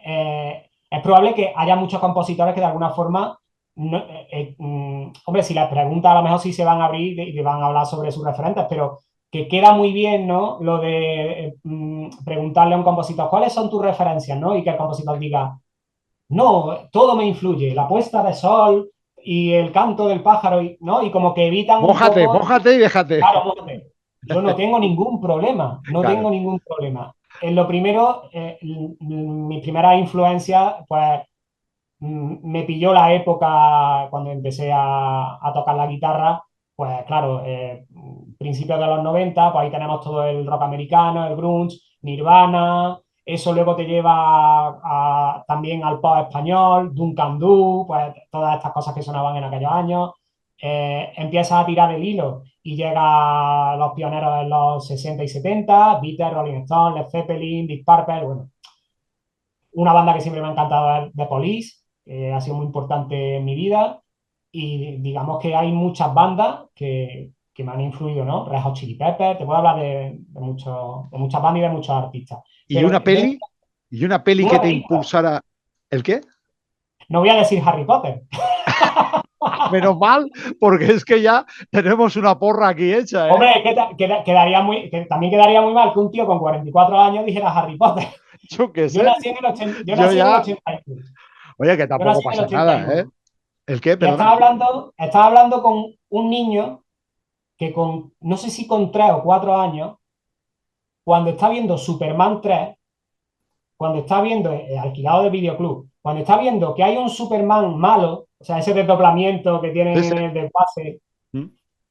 es probable que haya muchos compositores que de alguna forma... hombre, si les preguntas a lo mejor sí se van a abrir y van a hablar sobre sus referentes, pero que queda muy bien, ¿no? Lo de preguntarle a un compositor, ¿cuáles son tus referencias, no? Y que el compositor diga, no, todo me influye, la puesta de sol y el canto del pájaro, ¿no? Y como que evitan mójate, un poco... mójate y déjate. Claro, mójate. Yo no tengo ningún problema, no claro. tengo ningún problema. en lo primero, mi primera influencia, pues me pilló la época cuando empecé a tocar la guitarra, pues claro, principios de los 90, pues ahí tenemos todo el rock americano, el grunge, Nirvana, eso luego te lleva también al pop español, Duncan Du, pues todas estas cosas que sonaban en aquellos años. Empiezas a tirar el hilo y llega a los pioneros en los 60 y 70, Beatles, Rolling Stones, Led Zeppelin, Deep Purple, bueno, una banda que siempre me ha encantado es The Police, ha sido muy importante en mi vida y digamos que hay muchas bandas que me han influido, ¿no? Red Hot Chili Peppers, te puedo hablar de muchas bandas y de muchos artistas. ¿Y una peli? ¿Y una peli que te película, impulsara? ¿El qué? no voy a decir Harry Potter. Menos mal, porque es que ya tenemos una porra aquí hecha, ¿eh? Hombre, también quedaría muy mal que un tío con 44 años dijera Harry Potter. Yo qué Yo sé. nací en el 80, yo Yo nací en el ya... 81. Oye, que Yo tampoco nací en el pasa nada, ¿eh? 81. ¿El qué? Y Perdona. estaba hablando con un niño que no sé si con 3 o 4 años, cuando está viendo Superman 3, cuando está viendo alquilado de videoclub, cuando está viendo que hay un Superman malo, o sea, ese desdoblamiento que Sí, tienen sí. en el desfase, ¿Mm?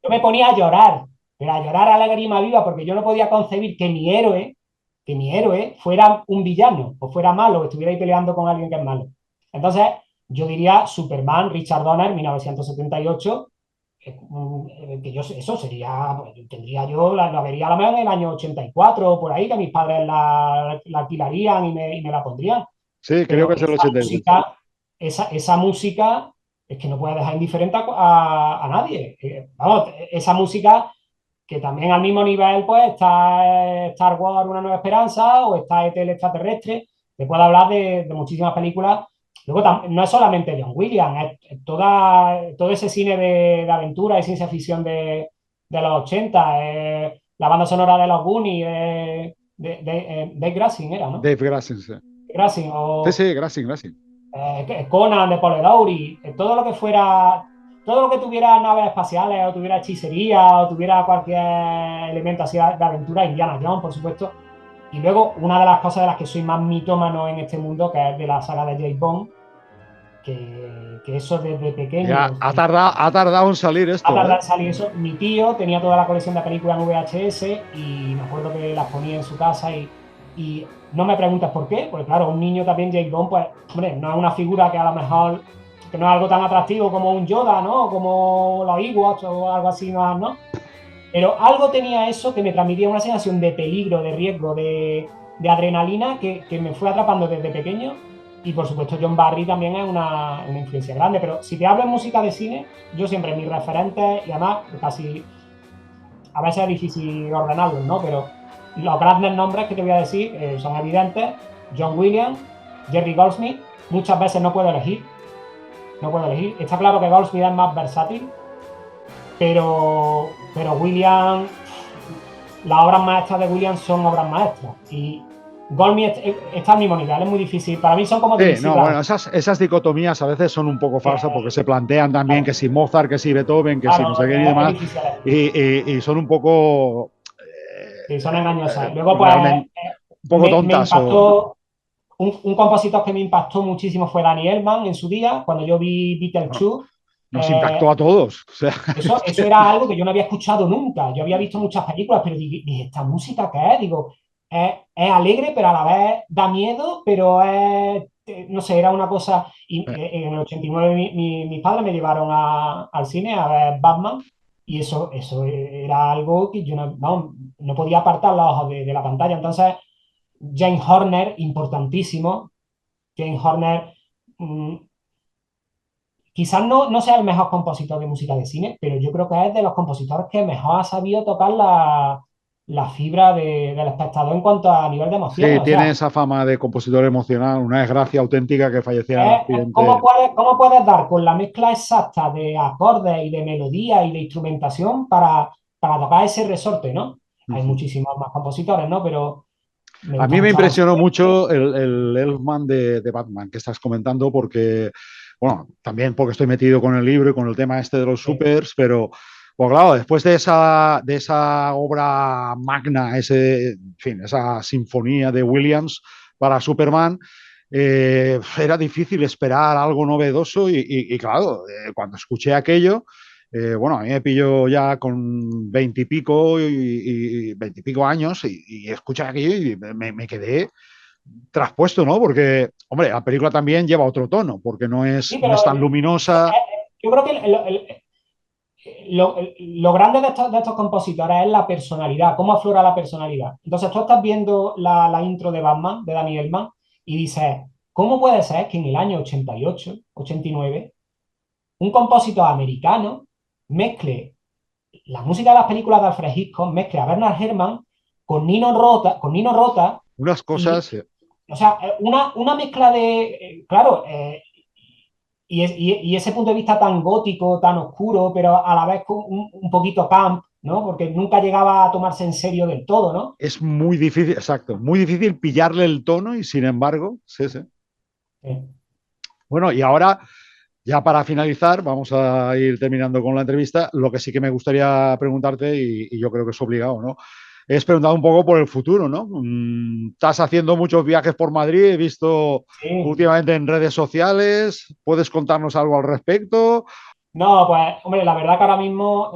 yo me ponía a llorar, pero a llorar a lágrima viva, porque yo no podía concebir que mi héroe fuera un villano, o fuera malo, o estuviera ahí peleando con alguien que es malo. Entonces, yo diría Superman, Richard Donner, 1978, que yo, eso sería, pues, tendría yo, la vería a lo mejor en el año 84 o por ahí, que mis padres la alquilarían y me la pondrían. Sí, creo Pero que es el 87. esa música es que no puede dejar indiferente a nadie. Vamos, esa música que también al mismo nivel pues está Star Wars, Una Nueva Esperanza o está ET el extraterrestre. Te puedo hablar de muchísimas películas. Luego no es solamente John Williams, es todo ese cine de aventura y ciencia ficción de los 80, la banda sonora de los Goonies, Dave Grassin era, ¿no? Dave Grassing, sí. Grassin, Sí, o sí, Grassing, Grassing. Conan de Paul Lowry, todo lo que fuera, todo lo que tuviera naves espaciales o tuviera hechicería o tuviera cualquier elemento así de aventura, Indiana Jones, por supuesto. Y luego, una de las cosas de las que soy más mitómano en este mundo, que es de la saga de James Bond, que eso desde Ya, pequeño ha tardado en salir ha esto, tardado ¿eh? en salir eso. Mi tío tenía toda la colección de películas en VHS y me acuerdo que las ponía en su casa y no me preguntes por qué, porque claro, un niño también, James Bond, pues, hombre, no es una figura que a lo mejor, que no es algo tan atractivo como un Yoda, ¿no? Como los Ewoks o algo así, ¿no? Pero algo tenía eso que me transmitía una sensación de peligro, de riesgo, de adrenalina que me fue atrapando desde pequeño. Y por supuesto John Barry también es una influencia grande. Pero si te hablo en música de cine, yo siempre mis referentes, y además casi a veces es difícil ordenarlos, ¿no? Pero los grandes nombres que te voy a decir son evidentes. John Williams, Jerry Goldsmith, muchas veces no puedo elegir. No puedo elegir. Está claro que Goldsmith es más versátil, pero Williams, las obras maestras de Williams son obras maestras y Goldsmith está al mismo nivel, es muy difícil, para mí son como Sí, no, bueno, divisibles. esas dicotomías a veces son un poco falsas porque se plantean también que si Mozart, que si Beethoven, que si no Claro, sé quién y es demás, difícil. y son un poco Sí, son engañosas. Luego, pues, realmente un poco me tontas o impactó, un compositor que me impactó muchísimo fue Danny Elfman en su día, cuando yo vi Beetlejuice. nos impactó a todos. O sea, Eso era algo que yo no había escuchado nunca. Yo había visto muchas películas, pero dije, ¿esta música qué es? Digo, es alegre, pero a la vez da miedo, pero es, no sé, era una cosa. Y en el 89 mis padres me llevaron al cine a ver Batman, y eso era algo que yo no podía apartar los ojos de la pantalla. Entonces, James Horner, importantísimo. James Horner. Quizás no sea el mejor compositor de música de cine, pero yo creo que es de los compositores que mejor ha sabido tocar la fibra del espectador en cuanto a nivel de emociones. sí, O tiene sea, esa fama de compositor emocional, una desgracia auténtica que falleciera en el ¿cómo accidente. cómo puedes dar con la mezcla exacta de acordes y de melodía y de instrumentación para tocar ese resorte, ¿no? Hay muchísimos más compositores, ¿no? Pero me A gusta mí me mucho la impresionó música. mucho el Elfman de Batman que estás comentando porque, bueno, también porque estoy metido con el libro y con el tema este de los supers, pero Pues claro, después de esa obra magna, en fin, esa sinfonía de Williams para Superman, era difícil esperar algo novedoso y claro, cuando escuché aquello, bueno, a mí me pilló ya con veintipico y veintipico años y escuché aquello y me quedé traspuesto, ¿no? Porque, hombre, la película también lleva otro tono, porque no Sí, es, no pero es tan luminosa. yo creo que lo grande de estos compositores es la personalidad, cómo aflora la personalidad. Entonces tú estás viendo la intro de Batman, de Danny Elfman, y dices, ¿cómo puede ser que en el año 88, 89, un compositor americano mezcle la música de las películas de Alfred Hitchcock, mezcle a Bernard Herrmann con Nino Rota, Unas y, cosas, o sea, una mezcla de, claro, y ese punto de vista tan gótico, tan oscuro, pero a la vez un poquito camp, ¿no? Porque nunca llegaba a tomarse en serio del todo, ¿no? es muy difícil, exacto, muy difícil pillarle el tono y sin embargo, sí, sí. Sí. Bueno, y ahora, ya para finalizar, vamos a ir terminando con la entrevista. Lo que sí que me gustaría preguntarte, y yo creo que es obligado, ¿no? Es preguntar un poco por el futuro, ¿no? Estás haciendo muchos viajes por Madrid, he visto Sí. últimamente en redes sociales. ¿Puedes contarnos algo al respecto? No, pues, hombre, la verdad que ahora mismo,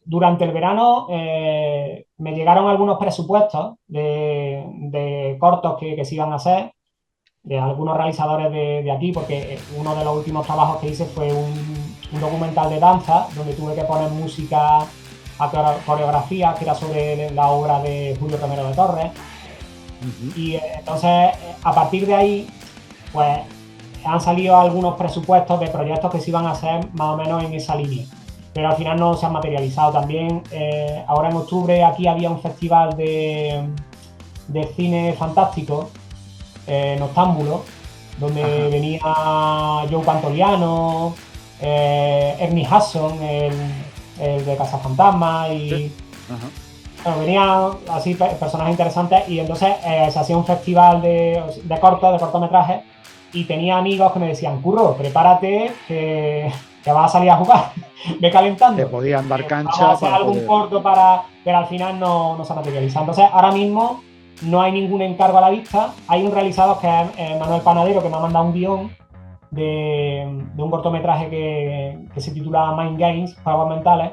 durante el verano, me llegaron algunos presupuestos de cortos que se iban a hacer, de algunos realizadores de aquí, porque uno de los últimos trabajos que hice fue un documental de danza, donde tuve que poner música a coreografía, que era sobre la obra de Julio Romero de Torres. Uh -huh. Y entonces, a partir de ahí, pues han salido algunos presupuestos de proyectos que se iban a hacer más o menos en esa línea, pero al final no se han materializado. También ahora en octubre aquí había un festival de cine fantástico, Noctámbulo, donde Ajá. venía Joe Pantoliano, Ernie Hudson, el de Cazafantasmas, Sí. y Ajá. bueno, venían así personajes interesantes, y entonces se hacía un festival de cortometrajes, y tenía amigos que me decían, Curro, prepárate que vas a salir a jugar, ve Te calentando. podían dar Vamos a cancha hacer para algún poder. corto pero al final no se ha materializado. Entonces, ahora mismo no hay ningún encargo a la vista. Hay un realizador que es Manuel Panadero, que me ha mandado un guión de un cortometraje que se titula Mind Games, Juegos Mentales.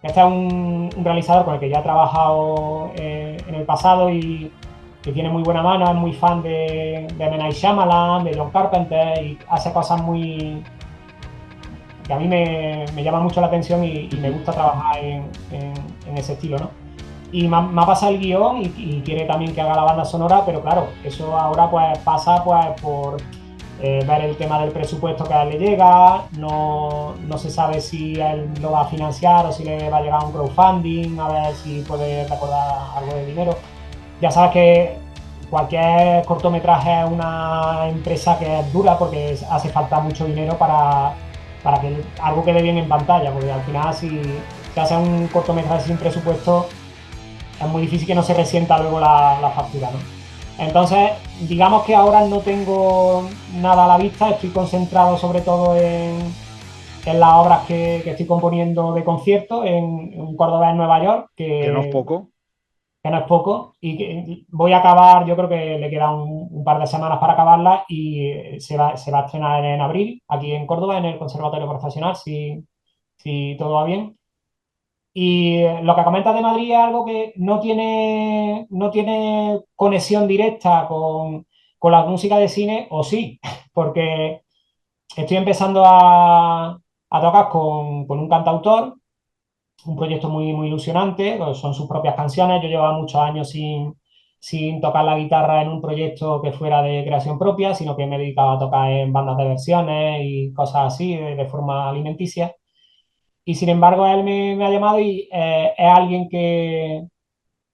Este es un realizador con el que ya he trabajado en el pasado y que tiene muy buena mano, es muy fan de M. Night Shyamalan, de John Carpenter, y hace cosas que a mí me llama mucho la atención y me gusta trabajar en ese estilo, ¿no? Y me ha pasado el guión y quiere también que haga la banda sonora, pero claro, eso ahora pues pasa pues por ver el tema del presupuesto que a él le llega. No se sabe si él lo va a financiar o si le va a llegar un crowdfunding, a ver si puede recordar algo de dinero. Ya sabes que cualquier cortometraje es una empresa que es dura, porque hace falta mucho dinero para que algo quede bien en pantalla, porque al final si se hace un cortometraje sin presupuesto es muy difícil que no se resienta luego la factura, ¿no? Entonces, digamos que ahora no tengo nada a la vista, estoy concentrado sobre todo en las obras que estoy componiendo de concierto en Córdoba, en Nueva York, Que no es poco. que no es poco, y que voy a acabar. Yo creo que le quedan un par de semanas para acabarla, y se va a estrenar en abril aquí en Córdoba, en el Conservatorio Profesional, si todo va bien. Y lo que comentas de Madrid es algo que no tiene conexión directa con la música de cine, o sí, porque estoy empezando a tocar con un cantautor, un proyecto muy, muy ilusionante, pues son sus propias canciones. Yo llevaba muchos años sin tocar la guitarra en un proyecto que fuera de creación propia, sino que me dedicaba a tocar en bandas de versiones y cosas así, de forma alimenticia. Y sin embargo, él me ha llamado, y es alguien que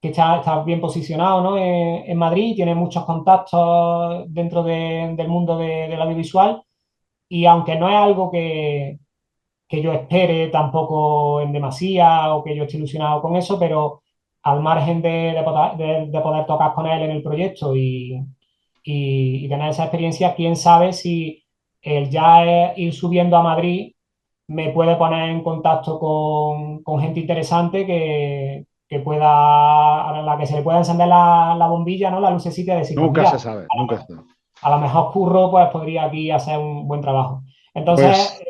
está bien posicionado, ¿no? En Madrid, tiene muchos contactos dentro del mundo del audiovisual, y aunque no es algo que yo espere tampoco en demasía o que yo esté ilusionado con eso, pero al margen de poder tocar con él en el proyecto y tener esa experiencia, quién sabe si el ya ir subiendo a Madrid me puede poner en contacto con gente interesante que pueda, a la que se le pueda encender la bombilla, ¿no? La lucecita y decir, pues Nunca se mira, sabe, nunca se sabe. a lo mejor Curro pues podría aquí hacer un buen trabajo. Entonces,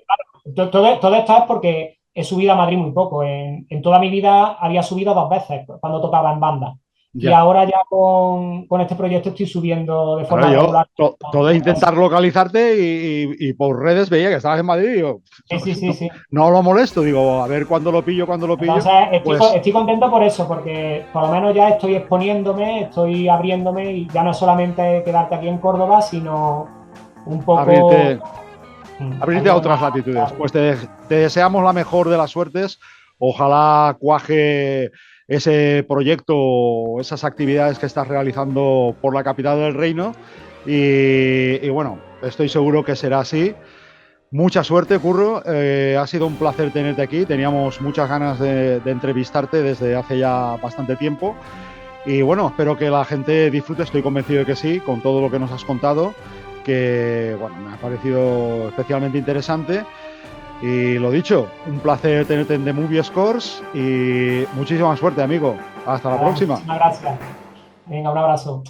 Pues claro, todo esto es porque he subido a Madrid muy poco. En toda mi vida había subido 2 veces cuando tocaba en banda. Y ya. ahora ya con este proyecto estoy subiendo de Claro, forma yo regular. todo de intentar localizarte y por redes veía que estabas en Madrid y digo, Sí, sí, sí, sí. no lo molesto, digo, a ver cuándo lo pillo, cuándo lo pillo. Entonces, Pues estoy contento por eso, porque por lo menos ya estoy exponiéndome, estoy abriéndome y ya no es solamente quedarte aquí en Córdoba, sino un poco abrirte, abrirte a ayudar otras latitudes. Pues te deseamos la mejor de las suertes. Ojalá cuaje ese proyecto, esas actividades que estás realizando por la capital del reino. Y bueno, estoy seguro que será así. Mucha suerte, Curro. Ha sido un placer tenerte aquí. Teníamos muchas ganas de entrevistarte desde hace ya bastante tiempo. Y bueno, espero que la gente disfrute. Estoy convencido de que sí, con todo lo que nos has contado, que bueno, me ha parecido especialmente interesante. Y lo dicho, un placer tenerte en The Movie Scores y muchísima suerte, amigo. Hasta la próxima. Muchísimas gracias. Venga, un abrazo.